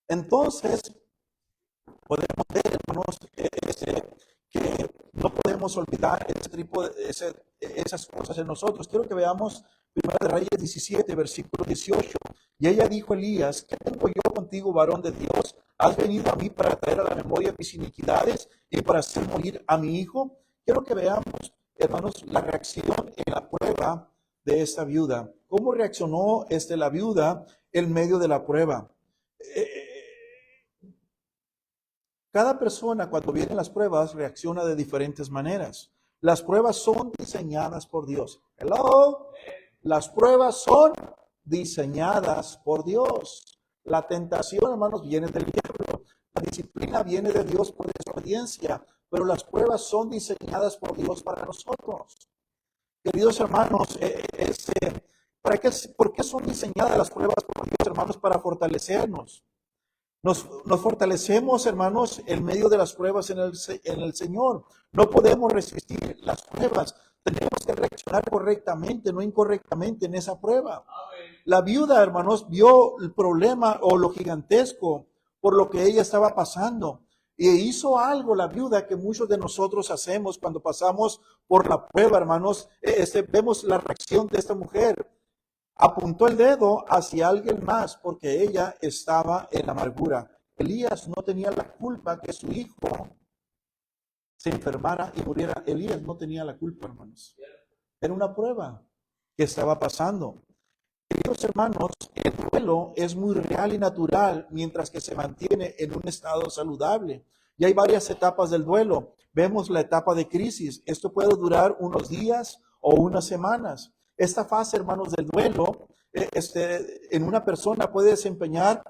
Entonces, podemos ver, hermanos, que no podemos olvidar ese tipo de esas cosas en nosotros. Quiero que veamos 1 de Reyes 17, versículo 18. Y ella dijo a Elías: ¿qué tengo yo contigo, varón de Dios? ¿Has venido a mí para traer a la memoria mis iniquidades y para hacer morir a mi hijo? Quiero que veamos, hermanos, la reacción en la prueba de esta viuda. ¿Cómo reaccionó la viuda en medio de la prueba? Cada persona cuando vienen las pruebas reacciona de diferentes maneras. Las pruebas son diseñadas por Dios. Hello. Las pruebas son diseñadas por Dios. La tentación, hermanos, viene del diablo. La disciplina viene de Dios por desobediencia. Pero las pruebas son diseñadas por Dios para nosotros. Queridos hermanos, ¿por qué son diseñadas las pruebas por Dios, hermanos? Para fortalecernos. Nos fortalecemos, hermanos, en medio de las pruebas en el Señor. No podemos resistir las pruebas. Tenemos que reaccionar correctamente, no incorrectamente en esa prueba. La viuda, hermanos, vio el problema o lo gigantesco por lo que ella estaba pasando. Y hizo algo la viuda que muchos de nosotros hacemos cuando pasamos por la prueba, hermanos. Vemos la reacción de esta mujer. Apuntó el dedo hacia alguien más porque ella estaba en amargura. Elías no tenía la culpa que su hijo se enfermara y muriera. Elías no tenía la culpa, hermanos. Era una prueba que estaba pasando. Queridos hermanos, el duelo es muy real y natural mientras que se mantiene en un estado saludable. Y hay varias etapas del duelo. Vemos la etapa de crisis. Esto puede durar unos días o unas semanas. Esta fase, hermanos, del duelo, en una persona puede desempeñar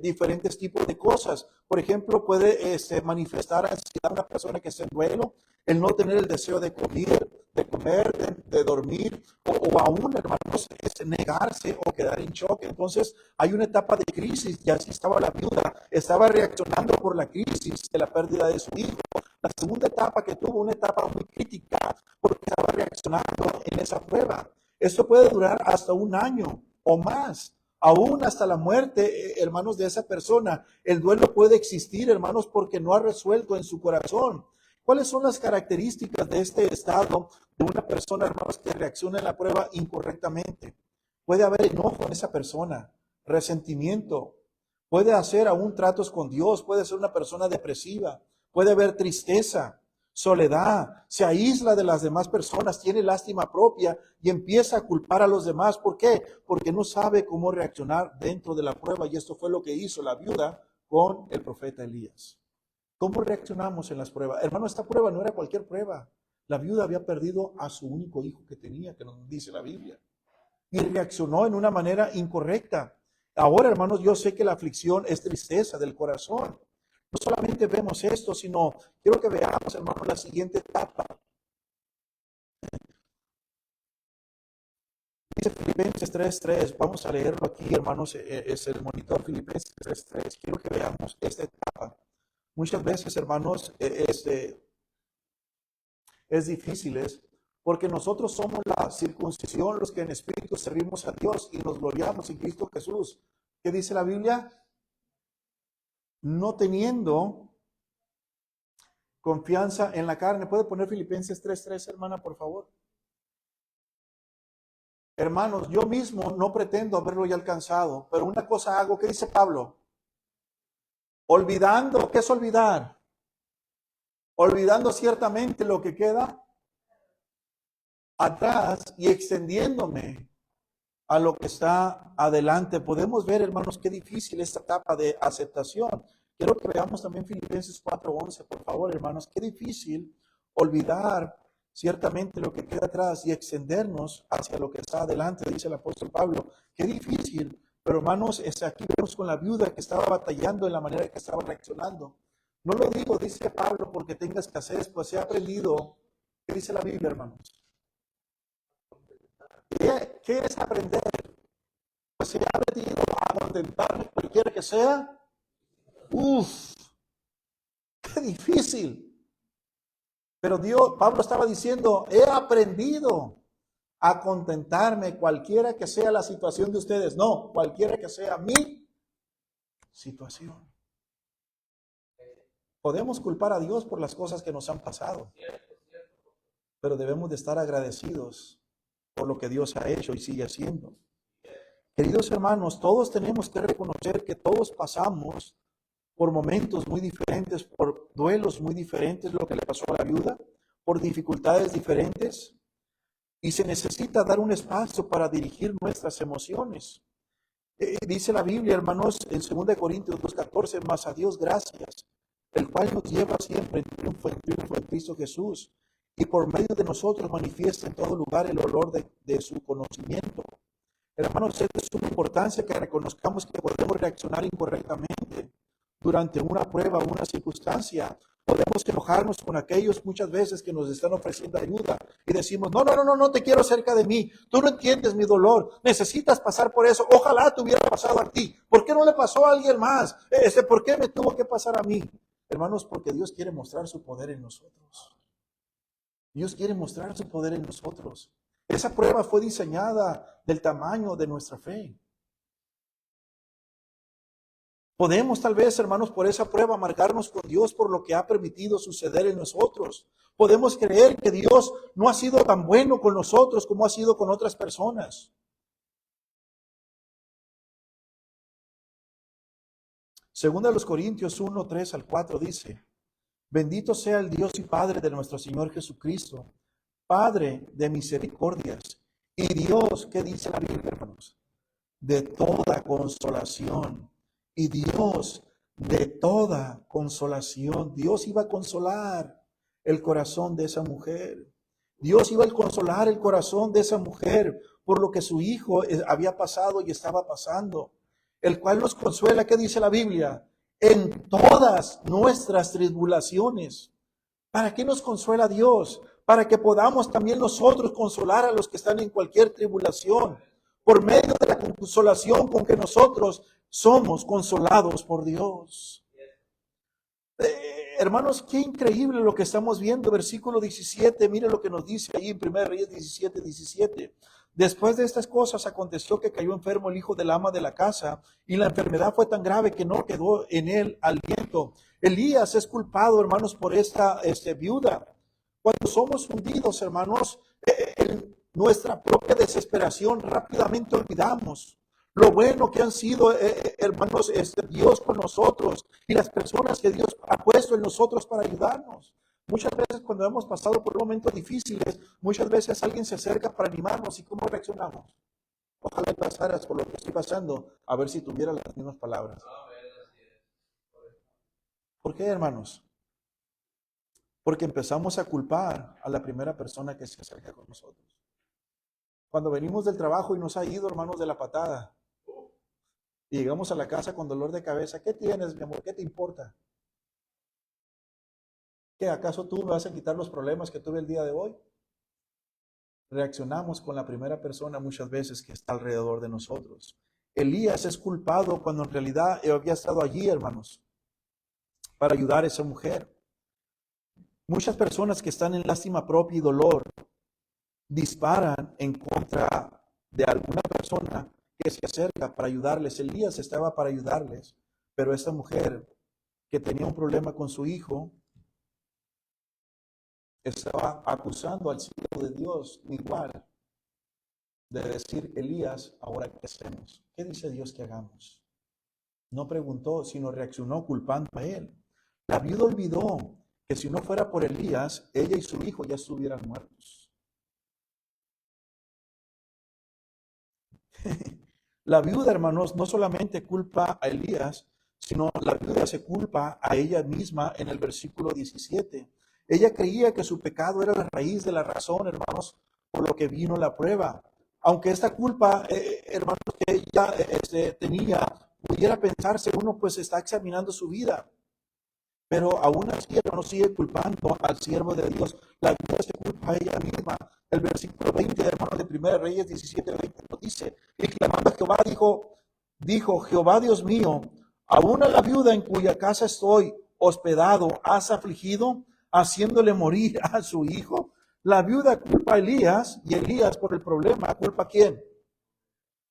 diferentes tipos de cosas. Por ejemplo, puede manifestar ansiedad a una persona que está en duelo, el no tener el deseo de comer, de dormir, o aún, hermanos, negarse o quedar en shock. Entonces, hay una etapa de crisis, y así estaba la viuda, estaba reaccionando por la crisis de la pérdida de su hijo. La segunda etapa que tuvo, una etapa muy crítica, porque estaba reaccionando en esa prueba. Esto puede durar hasta un año o más, aún hasta la muerte, hermanos, de esa persona. El duelo puede existir, hermanos, porque no ha resuelto en su corazón. ¿Cuáles son las características de este estado de una persona, hermanos, que reacciona en la prueba incorrectamente? Puede haber enojo en esa persona, resentimiento, puede hacer aún tratos con Dios, puede ser una persona depresiva, puede haber tristeza, soledad, se aísla de las demás personas, tiene lástima propia y empieza a culpar a los demás. ¿Por qué? Porque no sabe cómo reaccionar dentro de la prueba, y esto fue lo que hizo la viuda con el profeta Elías. ¿Cómo reaccionamos en las pruebas? Hermano, esta prueba no era cualquier prueba. La viuda había perdido a su único hijo que tenía, que nos dice la Biblia, y reaccionó en una manera incorrecta. Ahora, hermanos, yo sé que la aflicción es tristeza del corazón. No solamente vemos esto, sino quiero que veamos, hermanos, la siguiente etapa. Dice Filipenses 3:3. Vamos a leerlo aquí, hermanos. Es el monitor Filipenses 3:3. Quiero que veamos esta etapa. Muchas veces, hermanos, es difícil, porque nosotros somos la circuncisión, los que en espíritu servimos a Dios y nos gloriamos en Cristo Jesús. ¿qué dice la Biblia? No teniendo confianza en la carne. ¿Puede poner Filipenses 3:3, hermana, por favor? Hermanos, yo mismo no pretendo haberlo ya alcanzado, pero una cosa hago, ¿qué dice Pablo? Olvidando, ¿qué es olvidar? Olvidando ciertamente lo que queda atrás y extendiéndome a lo que está adelante. Podemos ver, hermanos, qué difícil esta etapa de aceptación. Quiero que veamos también Filipenses 4:11, por favor, hermanos. Qué difícil olvidar ciertamente lo que queda atrás y extendernos hacia lo que está adelante, dice el apóstol Pablo. Qué difícil. Pero hermanos, aquí vemos con la viuda que estaba batallando en la manera que estaba reaccionando. No lo digo, dice Pablo, porque tenga escasez, pues he aprendido. ¿Qué dice la Biblia, hermanos? ¿Qué es aprender? Pues he aprendido a contentarme cualquiera que sea. Uf, qué difícil. Pero Pablo estaba diciendo, he aprendido a contentarme cualquiera que sea la situación de ustedes. No, cualquiera que sea mi situación. Podemos culpar a Dios por las cosas que nos han pasado, pero debemos de estar agradecidos por lo que Dios ha hecho y sigue haciendo. Queridos hermanos, todos tenemos que reconocer que todos pasamos por momentos muy diferentes, por duelos muy diferentes, lo que le pasó a la viuda, por dificultades diferentes, y se necesita dar un espacio para dirigir nuestras emociones. Dice la Biblia, hermanos, en 2 Corintios 2:14, mas a Dios gracias, el cual nos lleva siempre en triunfo en Cristo Jesús, y por medio de nosotros manifiesta en todo lugar el olor de su conocimiento. Hermanos, es de suma importancia que reconozcamos que podemos reaccionar incorrectamente durante una prueba o una circunstancia. Podemos enojarnos con aquellos muchas veces que nos están ofreciendo ayuda y decimos, no te quiero cerca de mí, tú no entiendes mi dolor, necesitas pasar por eso, ojalá te hubiera pasado a ti, ¿por qué no le pasó a alguien más? ¿Por qué me tuvo que pasar a mí? Hermanos, porque Dios quiere mostrar su poder en nosotros. Dios quiere mostrar su poder en nosotros. Esa prueba fue diseñada del tamaño de nuestra fe. Podemos tal vez, hermanos, por esa prueba amargarnos con Dios por lo que ha permitido suceder en nosotros. Podemos creer que Dios no ha sido tan bueno con nosotros como ha sido con otras personas. Segunda de los Corintios 1:3-4 dice, bendito sea el Dios y Padre de nuestro Señor Jesucristo, Padre de misericordias y Dios, ¿qué dice la Biblia, hermanos? De toda consolación. Y Dios de toda consolación. Dios iba a consolar el corazón de esa mujer. Dios iba a consolar el corazón de esa mujer por lo que su hijo había pasado y estaba pasando. El cual nos consuela, ¿qué dice la Biblia? En todas nuestras tribulaciones. ¿Para qué nos consuela Dios? Para que podamos también nosotros consolar a los que están en cualquier tribulación. Por medio de la consolación con que nosotros somos consolados por Dios. Hermanos, qué increíble lo que estamos viendo. Versículo 17, mire lo que nos dice ahí en 1 Reyes 17:17. Después de estas cosas aconteció que cayó enfermo el hijo del ama de la casa y la enfermedad fue tan grave que no quedó en él aliento. Elías es culpado, hermanos, por esta viuda. Cuando somos hundidos, hermanos, en nuestra propia desesperación, rápidamente olvidamos lo bueno que han sido, hermanos, Dios con nosotros y las personas que Dios ha puesto en nosotros para ayudarnos. Muchas veces cuando hemos pasado por momentos difíciles, muchas veces alguien se acerca para animarnos. ¿Y cómo reaccionamos? Ojalá pasaras por lo que estoy pasando, a ver si tuviera las mismas palabras. ¿Por qué, hermanos? Porque empezamos a culpar a la primera persona que se acerca con nosotros. Cuando venimos del trabajo y nos ha ido, hermanos, de la patada, y llegamos a la casa con dolor de cabeza, ¿qué tienes, mi amor? ¿Qué te importa? ¿Qué acaso tú me vas a quitar los problemas que tuve el día de hoy? Reaccionamos con la primera persona muchas veces que está alrededor de nosotros. Elías es culpado cuando en realidad había estado allí, hermanos, para ayudar a esa mujer. Muchas personas que están en lástima propia y dolor disparan en contra de alguna persona que se acerca para ayudarles. Elías estaba para ayudarles, pero esta mujer que tenía un problema con su hijo estaba acusando al siervo de Dios igual, de decir: Elías, ¿ahora qué hacemos? ¿Qué dice Dios que hagamos? No preguntó, sino reaccionó culpando a él. La viuda olvidó que si no fuera por Elías, ella y su hijo ya estuvieran muertos. La viuda, hermanos, no solamente culpa a Elías, sino la viuda se culpa a ella misma en el versículo 17. Ella creía que su pecado era la raíz de la razón, hermanos, por lo que vino la prueba. Aunque esta culpa, hermanos, que ella tenía, pudiera pensarse, uno pues está examinando su vida. Pero aún así, hermanos, sigue culpando al siervo de Dios. La viuda se culpa a ella misma. El versículo 20, hermanos, de 1 Reyes 17:20 nos dice: y clamando a Jehová, dijo, Jehová Dios mío, aún a la viuda en cuya casa estoy hospedado, ¿has afligido, haciéndole morir a su hijo? La viuda culpa a Elías, y Elías por el problema culpa ¿a quién?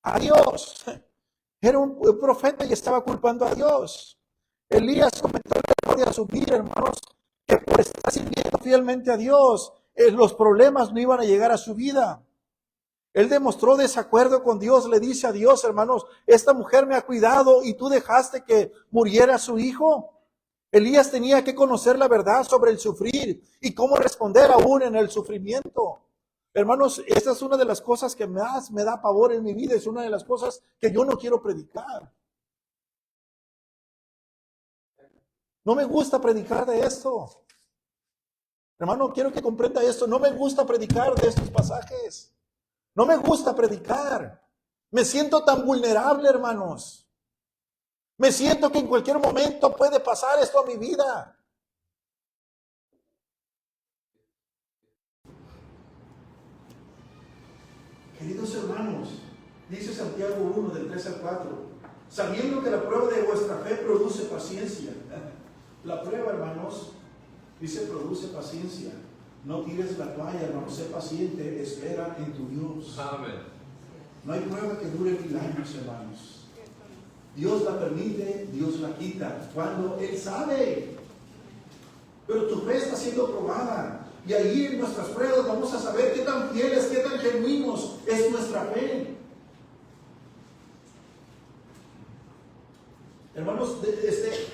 A Dios. Era un profeta y estaba culpando a Dios. Elías cometió el error de asumir, hermanos, que por estar sirviendo fielmente a Dios, los problemas no iban a llegar a su vida. Él demostró desacuerdo con Dios, le dice a Dios: hermanos, esta mujer me ha cuidado y tú dejaste que muriera su hijo. Elías tenía que conocer la verdad sobre el sufrir y cómo responder aún en el sufrimiento. Hermanos, esta es una de las cosas que más me da pavor en mi vida, es una de las cosas que yo no quiero predicar. No me gusta predicar de esto. Hermano, quiero que comprenda esto. No me gusta predicar de estos pasajes. No me gusta predicar. Me siento tan vulnerable, hermanos. Me siento que en cualquier momento puede pasar esto a mi vida. Queridos hermanos, dice Santiago 1, del 3 al 4, sabiendo que la prueba de vuestra fe produce paciencia. La prueba, hermanos, dice produce paciencia. No tires la toalla, hermano, sé paciente, espera en tu Dios. Amén. No hay prueba que dure 1000 años, hermanos. Dios la permite, Dios la quita, cuando Él sabe. Pero tu fe está siendo probada. Y ahí en nuestras pruebas vamos a saber qué tan fieles, qué tan genuinos es nuestra fe. Hermanos,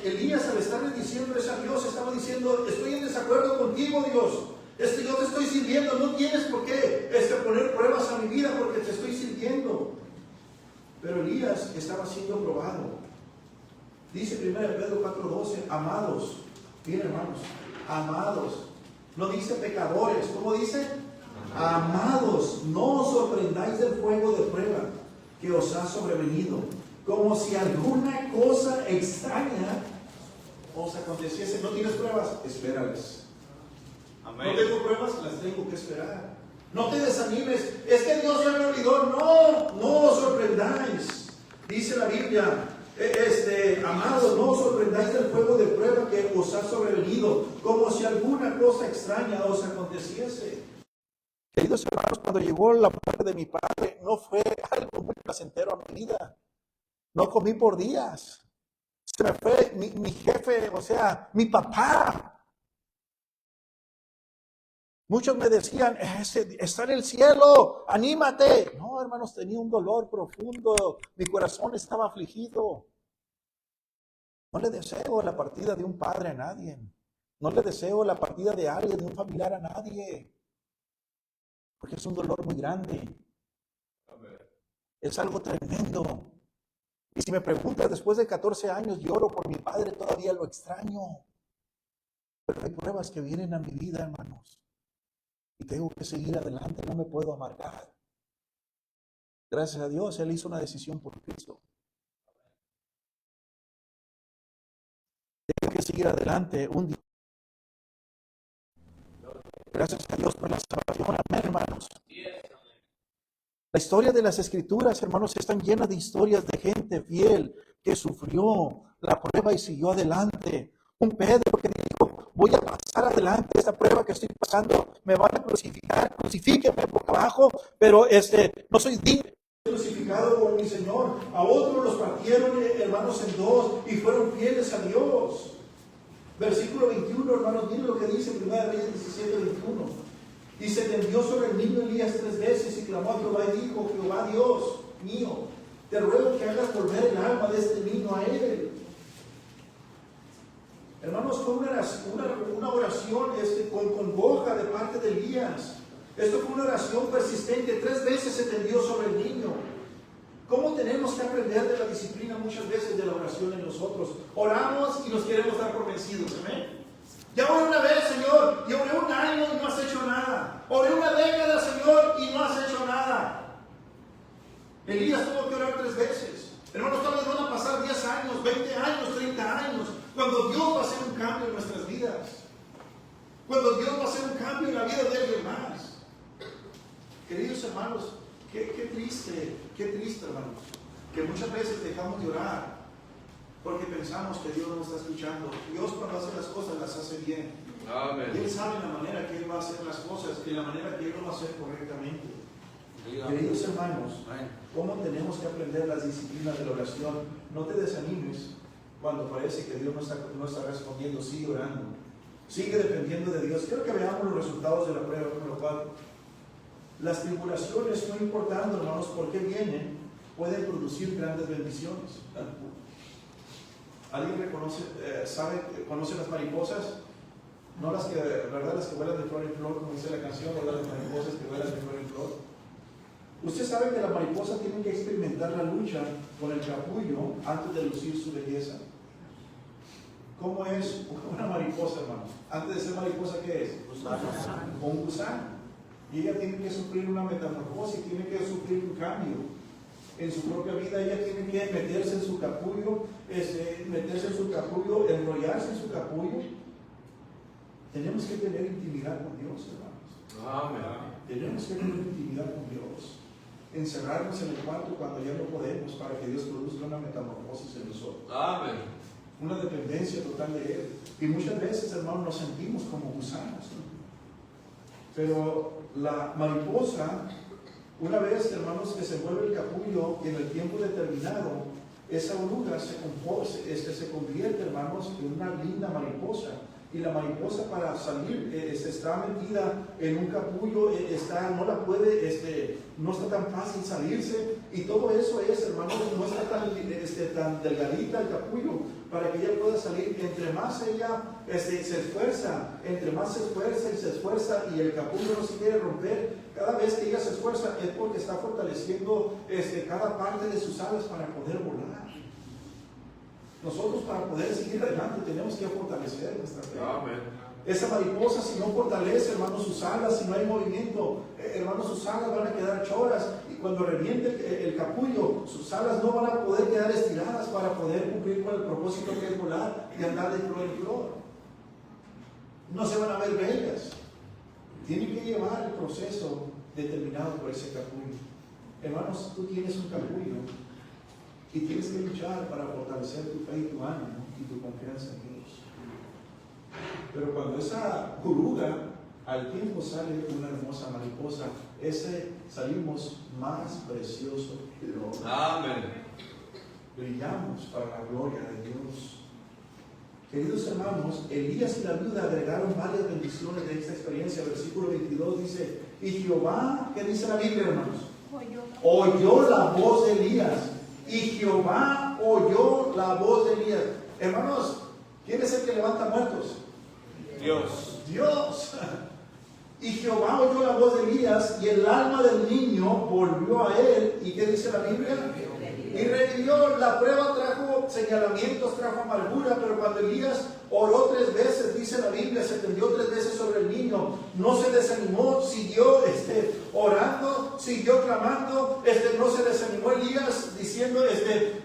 Elías, al estarle diciendo eso a Dios, estaba diciendo: estoy en desacuerdo contigo, Dios. Yo te estoy sirviendo, no tienes por qué poner pruebas a mi vida porque te estoy sirviendo. Pero Elías estaba siendo probado. Dice 1 Pedro 4:12, amados, miren hermanos, amados, no dice pecadores, ¿cómo dice? Amados, no os sorprendáis del fuego de prueba que os ha sobrevenido, como si alguna cosa extraña os aconteciese. ¿No tienes pruebas? Espérales. Amén. No tengo pruebas, las tengo que esperar. No te desanimes, es que Dios ya me olvidó. No os sorprendáis. Dice la Biblia, amados, no os sorprendáis del fuego de prueba que os ha sobrevenido, como si alguna cosa extraña os aconteciese. Queridos hermanos, cuando llegó la muerte de mi padre, no fue algo muy placentero a mi vida. No comí por días. Se me fue mi jefe, o sea, mi papá. Muchos me decían: está en el cielo, anímate. No, hermanos, tenía un dolor profundo. Mi corazón estaba afligido. No le deseo la partida de un padre a nadie. No le deseo la partida de alguien, de un familiar a nadie. Porque es un dolor muy grande. Es algo tremendo. Y si me preguntas, después de 14 años lloro por mi padre, todavía lo extraño. Pero hay pruebas que vienen a mi vida, hermanos. Y tengo que seguir adelante, no me puedo amargar. Gracias a Dios, Él hizo una decisión por Cristo. Tengo que seguir adelante un día. Gracias a Dios por la salvación, amén, hermanos. La historia de las Escrituras, hermanos, están llenas de historias de gente fiel que sufrió la prueba y siguió adelante. Un Pedro que dijo: voy a pasar adelante esta prueba que estoy pasando, me van a crucificar, crucifíquenme por abajo, pero no soy digno de crucificarme. crucificado con mi Señor. A otros los partieron, hermanos, en dos y fueron fieles a Dios. Versículo 21, hermanos, miren lo que dice 1 Reyes 17, 21. Y se tendió sobre el niño Elías 3 veces y clamó a Jehová y dijo: Jehová Dios mío, te ruego que hagas volver el alma de este niño a él. Hermanos, fue una oración con congoja de parte de Elías. Esto fue una oración persistente. 3 veces se tendió sobre el niño. ¿Cómo tenemos que aprender de la disciplina muchas veces de la oración en nosotros? Oramos y nos queremos dar por vencidos. ¿Amén? Ya oré una vez, Señor, y oré un año y no has hecho nada. Oré una década, Señor, y no has hecho nada. Elías tuvo que orar 3 veces. Hermanos, tal vez van a pasar 10 años, 20 años, 30 años, cuando Dios va a hacer un cambio en nuestras vidas. Cuando Dios va a hacer un cambio en la vida de alguien más. Queridos hermanos, qué triste, hermanos, que muchas veces dejamos de orar porque pensamos que Dios no nos está escuchando. Dios, cuando hace las cosas, las hace bien. Amén. Él sabe la manera que Él va a hacer las cosas y la manera que Él lo va a hacer correctamente. Queridos hermanos, ¿cómo tenemos que aprender las disciplinas de la oración? No te desanimes cuando parece que Dios no está respondiendo. Sigue orando, sigue dependiendo de Dios. Quiero que veamos los resultados de la prueba número 4. Las tribulaciones, no importando, hermanos, por qué vienen, pueden producir grandes bendiciones. ¿Alguien conoce las mariposas? No las que, ¿verdad? Las que vuelan de flor en flor, como dice la canción, ¿verdad? Las mariposas que vuelan de flor en flor. Usted sabe que la mariposa tiene que experimentar la lucha con el capullo antes de lucir su belleza. ¿Cómo es una mariposa, hermanos? Antes de ser mariposa, ¿qué es? Un gusano. Y ella tiene que sufrir una metamorfosis, tiene que sufrir un cambio en su propia vida. Ella tiene que meterse en su capullo, enrollarse en su capullo. Tenemos que tener intimidad con Dios, hermanos. Amén. Tenemos que tener intimidad con Dios. Encerrarnos en el cuarto cuando ya no podemos, para que Dios produzca una metamorfosis en nosotros. Amén. Una dependencia total de Él. Y muchas veces, hermanos, nos sentimos como gusanos, ¿no? Pero la mariposa, una vez, hermanos, que se vuelve el capullo y en el tiempo determinado, esa oruga se convierte, hermanos, en una linda mariposa. Y la mariposa, para salir, está metida en un capullo, no está tan fácil salirse. Y todo eso es, hermanos, no está tan delgadita el capullo para que ella pueda salir. Entre más ella se esfuerza, entre más se esfuerza y el capullo no se quiere romper, cada vez que ella se esfuerza es porque está fortaleciendo cada parte de sus alas para poder volar. Nosotros, para poder seguir adelante, tenemos que fortalecer nuestra fe. Amén. Esa mariposa, si no fortalece, hermanos, sus alas, si no hay movimiento, hermanos, sus alas van a quedar choras. Y cuando reviente el capullo, sus alas no van a poder quedar estiradas para poder cumplir con el propósito que es volar y andar de flor en flor. No se van a ver bellas. Tienen que llevar el proceso determinado por ese capullo. Hermanos, tú tienes un capullo y tienes que luchar para fortalecer tu fe y tu ánimo y tu confianza en Dios. Pero cuando esa oruga al tiempo sale una hermosa mariposa, salimos más precioso que el oro. Amén. Brillamos para la gloria de Dios. Queridos hermanos, Elías y la viuda agregaron varias bendiciones de esta experiencia. Versículo 22 dice: y Jehová, ¿qué dice la Biblia, hermanos? Oyó la voz de Elías. Y Jehová oyó la voz de Elías. Hermanos, ¿quién es el que levanta muertos? Dios. Y Jehová oyó la voz de Elías, y el alma del niño volvió a él. ¿Y qué dice la Biblia? Y revivió. La prueba trajo señalamientos, trajo amargura, pero cuando Elías oró 3 veces, dice la Biblia, se tendió 3 veces sobre el niño, no se desanimó, siguió orando, siguió clamando, no se desanimó Elías diciendo,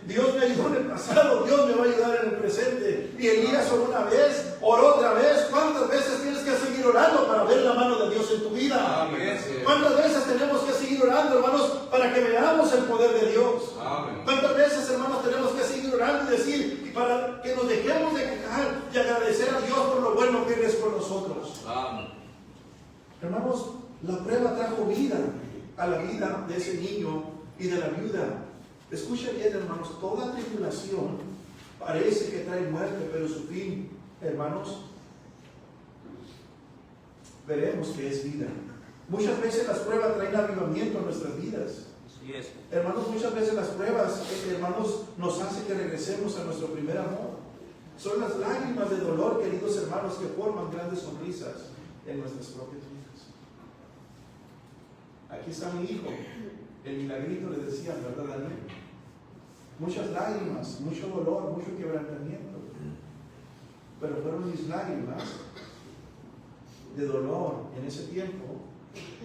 Dios me ayudó en el pasado, Dios me va a ayudar en el presente. Y Elías oró una vez, oró otra vez. ¿Cuántas veces tienes que seguir orando para ver la mano de Dios en tu vida? Amén. ¿Cuántas veces tenemos que seguir orando, hermanos, para que veamos el poder de Dios? Amén. ¿Cuántas veces, hermanos, tenemos que seguir orando y decir, y para que nos dejemos de quejar y agradecer a Dios por lo bueno que Él es con nosotros? Amén. Hermanos, la prueba trajo vida a la vida de ese niño, y de la viuda. Escucha bien, hermanos, toda tribulación parece que trae muerte, pero su fin, hermanos, veremos que es vida. Muchas veces las pruebas traen avivamiento a nuestras vidas. Así es. Hermanos, muchas veces las pruebas, hermanos, nos hacen que regresemos a nuestro primer amor. Son las lágrimas de dolor, queridos hermanos, que forman grandes sonrisas en nuestras propias vidas. Aquí está mi hijo, el milagrito le decían, ¿verdad, Daniel? Muchas lágrimas, mucho dolor, mucho quebrantamiento. Pero fueron mis lágrimas de dolor en ese tiempo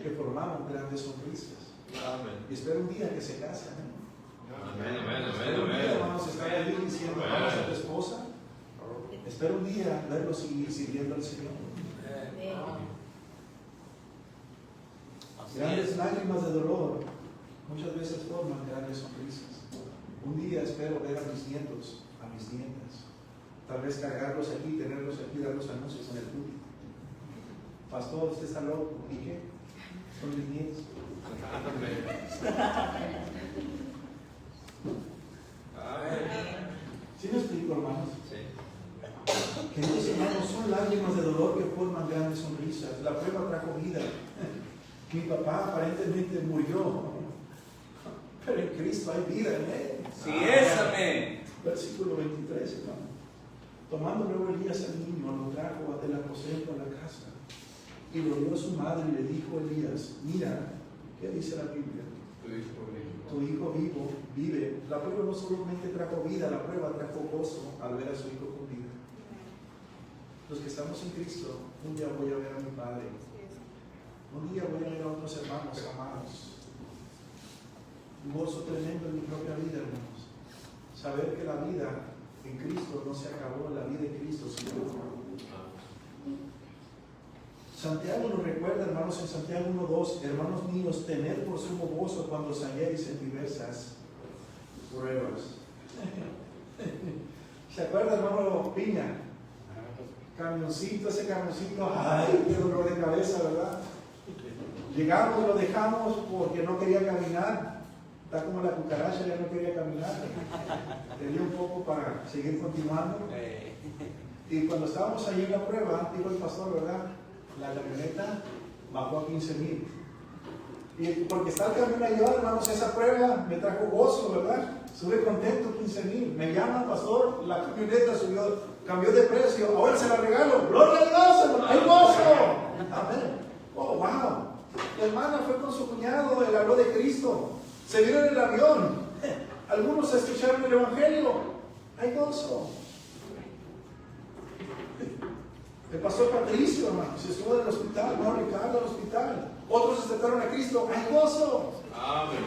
que formaban grandes sonrisas. Amén. Y espero un día que se casen. Amén, amén, Espero un amén, día, amén. vamos a estar ahí diciendo, vamos a tu esposa. Espero un día verlos seguir sirviendo al Señor. Grandes lágrimas de dolor muchas veces forman grandes sonrisas. Un día espero ver a mis nietos, a mis nietas. Tal vez cargarlos aquí, tenerlos aquí, dar los anuncios en el público. Pastor, usted está loco. ¿Y qué? Son mis nietos. ¿Sí me explico, hermanos? Sí. Queridos hermanos, son lágrimas de dolor que forman grandes sonrisas. La prueba trajo vida. Mi papá aparentemente murió, pero en Cristo hay vida en él. Sí es, amén. Versículo 23, hermano. Tomando luego Elías al niño, lo trajo del aposento a la casa y lo dio a su madre y le dijo a Elías, mira, ¿qué dice la Biblia? Tu hijo vive. La prueba no solamente trajo vida, la prueba trajo gozo al ver a su hijo con vida. Los que estamos en Cristo, un día voy a ver a mi padre. Un día voy a ver a otros hermanos amados. Un gozo tremendo en mi propia vida, hermanos. Saber que la vida en Cristo no se acabó, la vida en Cristo siguió. Santiago nos recuerda, hermanos, en Santiago 1:2, hermanos míos, tened por sumo gozo cuando os halléis en diversas pruebas. ¿Se acuerda, hermano Piña? Ese camioncito, ay, qué dolor de cabeza, ¿verdad? Llegamos y lo dejamos porque no quería caminar. Está como la cucaracha, ya no quería caminar. Tenía un poco para seguir continuando. Y cuando estábamos ahí en la prueba, dijo el pastor, ¿verdad? La camioneta bajó a 15,000. Y porque está el camión allá, hermanos, esa prueba me trajo gozo, ¿verdad? Sube contento, 15,000. Me llama, pastor, la camioneta cambió de precio, ahora se la regalo. ¡Gloria a Dios, hermano! ¡Hay gozo! Amén. Oh, wow. La hermana fue con su cuñado, él habló de Cristo. Se vieron en el avión. Algunos escucharon el Evangelio. Hay gozo. El pastor Patricio, hermano, se estuvo en el hospital, no, Ricardo al hospital. Otros aceptaron a Cristo. ¡Hay gozo! Amén.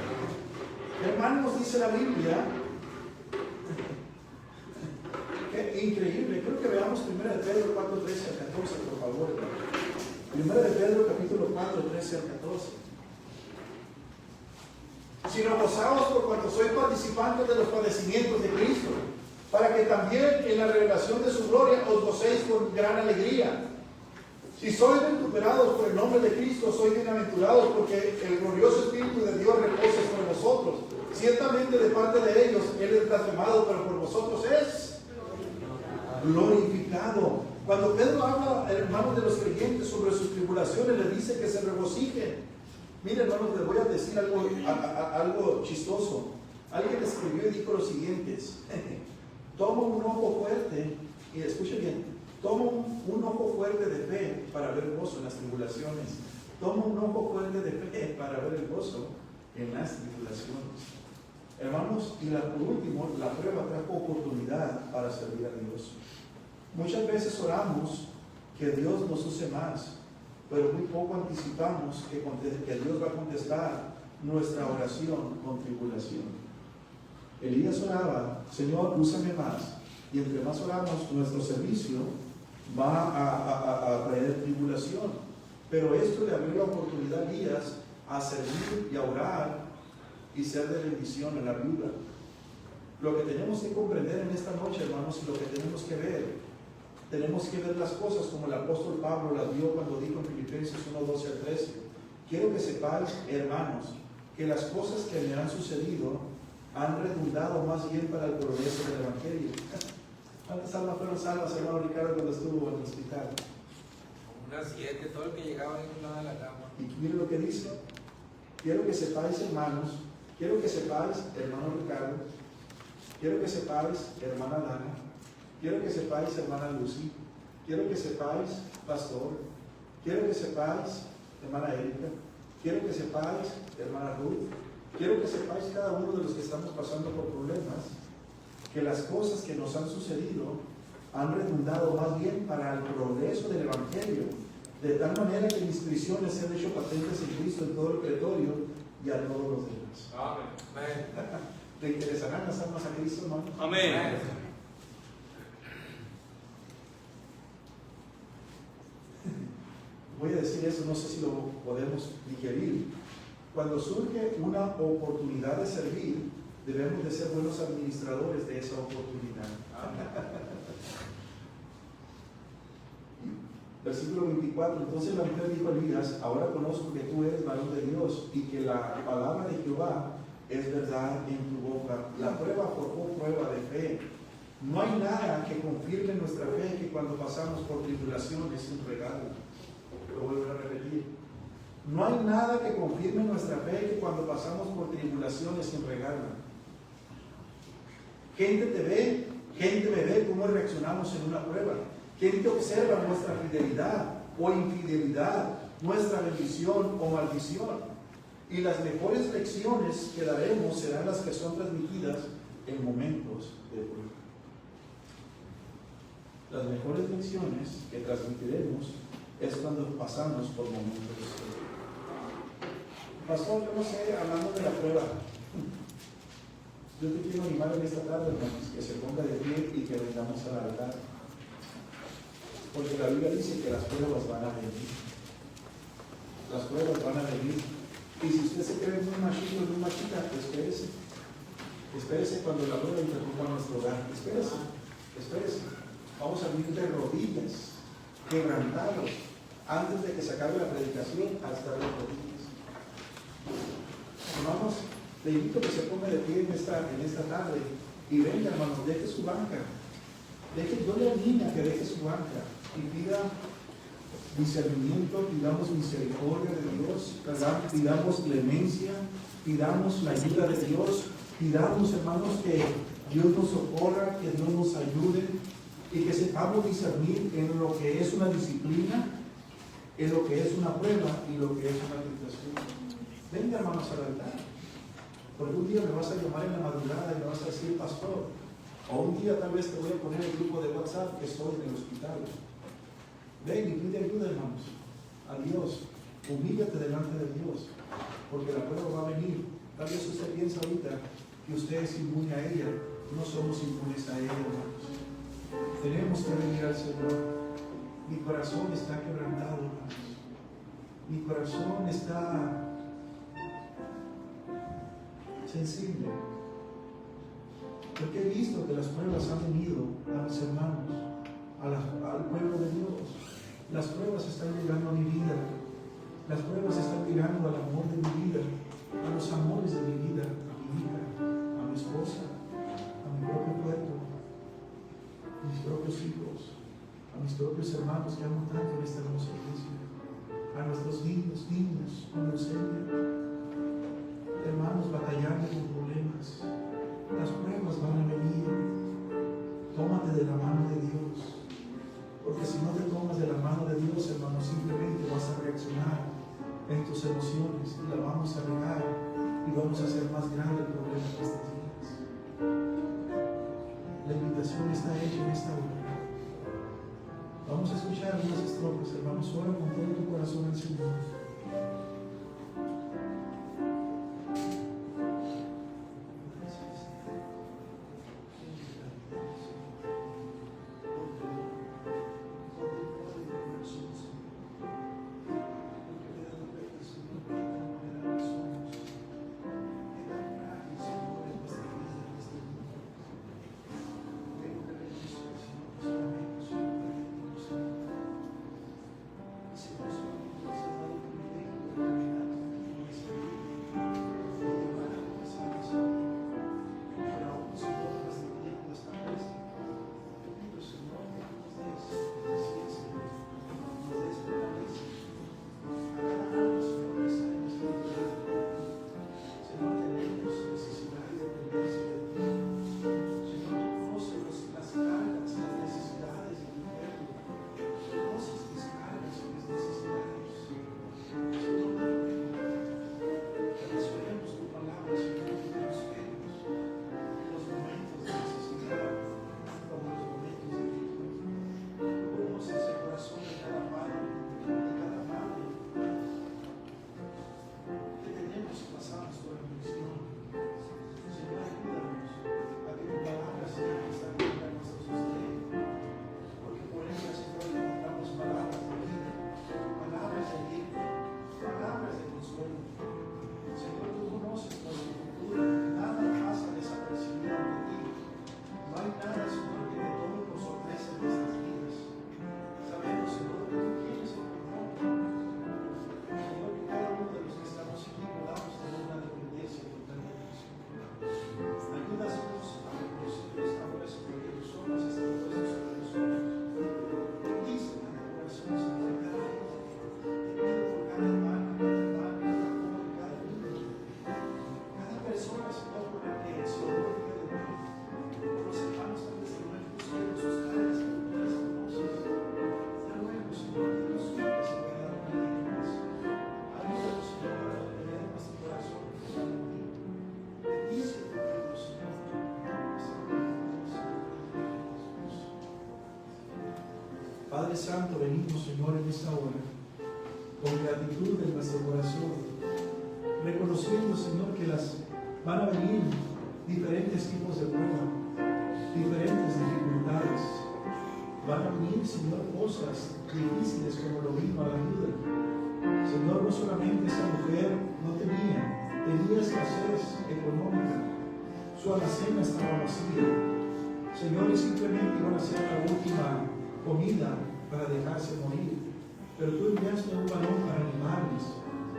Hermanos, dice la Biblia. Qué increíble. Creo que veamos 1 de Pedro 4, 13 al 14, por favor, hermano. 1 de Pedro capítulo 4, 13 al 14. Sino gozaos por cuanto sois participantes de los padecimientos de Cristo, para que también en la revelación de su gloria os gocéis con gran alegría. Si sois vituperados por el nombre de Cristo, sois bienaventurados, porque el glorioso Espíritu de Dios reposa sobre vosotros. Ciertamente de parte de ellos Él es blasfemado, pero por vosotros es glorificado. Cuando Pedro habla, hermanos, de los creyentes sobre sus tribulaciones, les dice que se regocijen. Miren, hermanos, les voy a decir algo chistoso. Alguien escribió y dijo lo siguiente: toma un ojo fuerte, y escuchen bien, toma un ojo fuerte de fe para ver gozo en las tribulaciones. Toma un ojo fuerte de fe para ver el gozo en las tribulaciones. Hermanos, y por último, la prueba trajo oportunidad para servir a Dios. Muchas veces oramos que Dios nos use más, pero muy poco anticipamos que Dios va a contestar nuestra oración con tribulación. Elías oraba: Señor, úsame más. Y entre más oramos, nuestro servicio va a traer tribulación. Pero esto le abrió la oportunidad a Elías a servir y a orar y ser de bendición en la viuda. Lo que tenemos que comprender en esta noche, hermanos, y lo que tenemos que ver las cosas como el apóstol Pablo las vio cuando dijo en Filipenses 1, 12 al 13. Quiero que sepáis, hermanos, que las cosas que me han sucedido han redundado más bien para el progreso del Evangelio. ¿Cuántas almas fueron salvas, hermano Ricardo, cuando estuvo en el hospital? Unas 7, todo el que llegaba en un lado de la cama. Y mire lo que dice. Quiero que sepáis, hermanos, quiero que sepáis, hermano Ricardo, quiero que sepáis, hermana Dana, quiero que sepáis, hermana Lucy, quiero que sepáis, pastor, quiero que sepáis, hermana Erika, quiero que sepáis, hermana Ruth, quiero que sepáis cada uno de los que estamos pasando por problemas, que las cosas que nos han sucedido han redundado más bien para el progreso del Evangelio, de tal manera que mis prisiones se han hecho patentes en Cristo en todo el pretorio y a todos los demás. Amén. ¿Te interesarán las almas a Cristo, hermano? Amén. Voy a decir eso, no sé si lo podemos digerir. Cuando surge una oportunidad de servir, debemos de ser buenos administradores de esa oportunidad. Versículo 24, entonces la mujer dijo a Elías, ahora conozco que tú eres varón de Dios y que la palabra de Jehová es verdad en tu boca. La prueba forjó prueba de fe. No hay nada que confirme nuestra fe que cuando pasamos por tribulación es un regalo. Lo vuelvo a repetir. No hay nada que confirme nuestra fe que cuando pasamos por tribulación es un regalo. Gente te ve, gente me ve cómo reaccionamos en una prueba. Gente observa nuestra fidelidad o infidelidad, nuestra bendición o maldición. Y las mejores lecciones que daremos serán las que son transmitidas en momentos de prueba. Las mejores lecciones que transmitiremos es cuando pasamos por momentos de prueba. Pastor, yo no sé, hablando de la prueba, yo te quiero animar en esta tarde, hermanos, que se ponga de pie y que vengamos al altar. Porque la Biblia dice que las pruebas van a venir. Las pruebas van a venir. Y si usted se cree muy machito, muy machita, espérese. Espérese cuando la prueba interrumpa nuestro hogar. Espérese. Espérese. Vamos a venir de rodillas, quebrantados, antes de que se acabe la predicación, a estar de rodillas. Hermanos, le invito a que se ponga de pie en esta tarde y venga, hermanos, deje su banca. Yo le animo a que deje su banca y pida discernimiento, pidamos misericordia de Dios, pidamos clemencia, pidamos la ayuda de Dios, pidamos, hermanos, que Dios nos socorra, que Dios nos ayude y que sepamos discernir en lo que es una disciplina, en lo que es una prueba y lo que es una tentación. Venga, hermanos, al altar, porque un día me vas a llamar en la madrugada y me vas a decir, pastor, o un día tal vez te voy a poner el grupo de WhatsApp que estoy en el hospital. Ven y pide ayuda, hermanos, a Dios. Humíllate delante de Dios, porque la prueba va a venir. Tal vez usted piensa ahorita que usted es inmune a ella. No somos inmunes a ella, hermanos. Tenemos que venir al Señor. Mi corazón está quebrantado, hermanos. Mi corazón está sensible. Porque he visto que las pruebas han venido a mis hermanos, al pueblo de Dios. Las pruebas están llegando a mi vida. Las pruebas están llegando al amor de mi vida, a los amores de mi vida, a mi hija, a mi esposa, a mi propio pueblo, a mis propios hijos, a mis propios hermanos que amo tanto en esta hermosa iglesia, a nuestros niños, niñas con leucemia, hermanos batallando con problemas. Las pruebas van a venir. Tómate de la mano de Dios. Porque si no te tomas de la mano de Dios, hermano, simplemente vas a reaccionar en tus emociones y la vamos a regar y vamos a hacer más grande el problema de estos días. La invitación está hecha en esta hora. Vamos a escuchar unas estrofas, hermanos. Ora con todo tu corazón al Señor. Padre Santo, venimos, Señor, en esta hora, con gratitud en nuestro corazón, reconociendo, Señor, que van a venir diferentes tipos de pruebas, diferentes dificultades. Van a venir, Señor, cosas difíciles como lo vino a la viuda. Señor, no solamente esa mujer no tenía escasez económica, su alacena estaba vacía. Señor, y simplemente iban a ser la última comida para dejarse morir. Pero tú enviaste a un varón para animarles,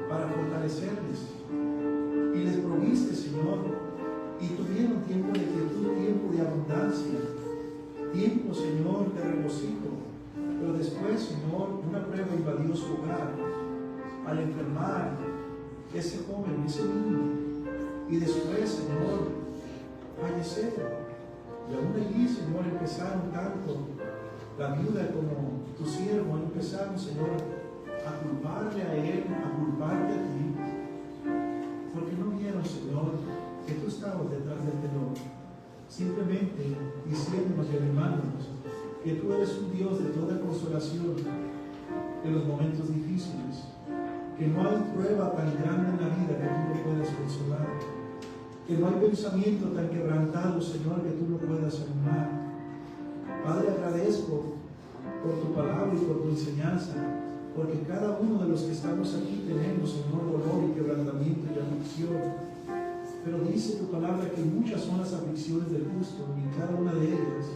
para fortalecerles. Y les proviste, Señor, y tuvieron tiempo de quietud, tiempo de abundancia, tiempo, Señor, de regocijo. Pero después, Señor, una prueba invadió su hogar al enfermar ese joven, ese niño. Y después, Señor, fallecer. Y aún allí, Señor, empezaron tanto la viuda como tu siervo, empezaron, Señor, a culparle a él, a culparte a ti, porque no vieron, Señor, que tú estabas detrás del telón, simplemente diciéndonos y animándonos que tú eres un Dios de toda consolación en los momentos difíciles, que no hay prueba tan grande en la vida que tú no puedas consolar, que no hay pensamiento tan quebrantado, Señor, que tú no puedas animar. Padre, agradezco por tu palabra y por tu enseñanza, porque cada uno de los que estamos aquí tenemos, Señor, dolor y quebrantamiento y aflicción. Pero dice tu palabra que muchas son las aflicciones del justo, y cada una de ellas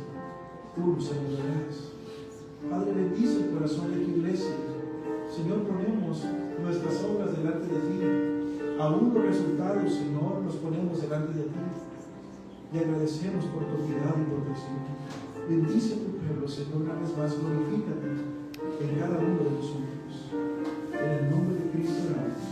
tú nos ayudarás. Padre, bendice el corazón de tu iglesia. Señor, ponemos nuestras obras delante de ti. Aún los resultados, Señor, los ponemos delante de ti. Y agradecemos por tu cuidado y protección. Bendice tu pueblo, Señor, una vez más. Glorifícate en cada uno de nosotros. En el nombre de Cristo oramos.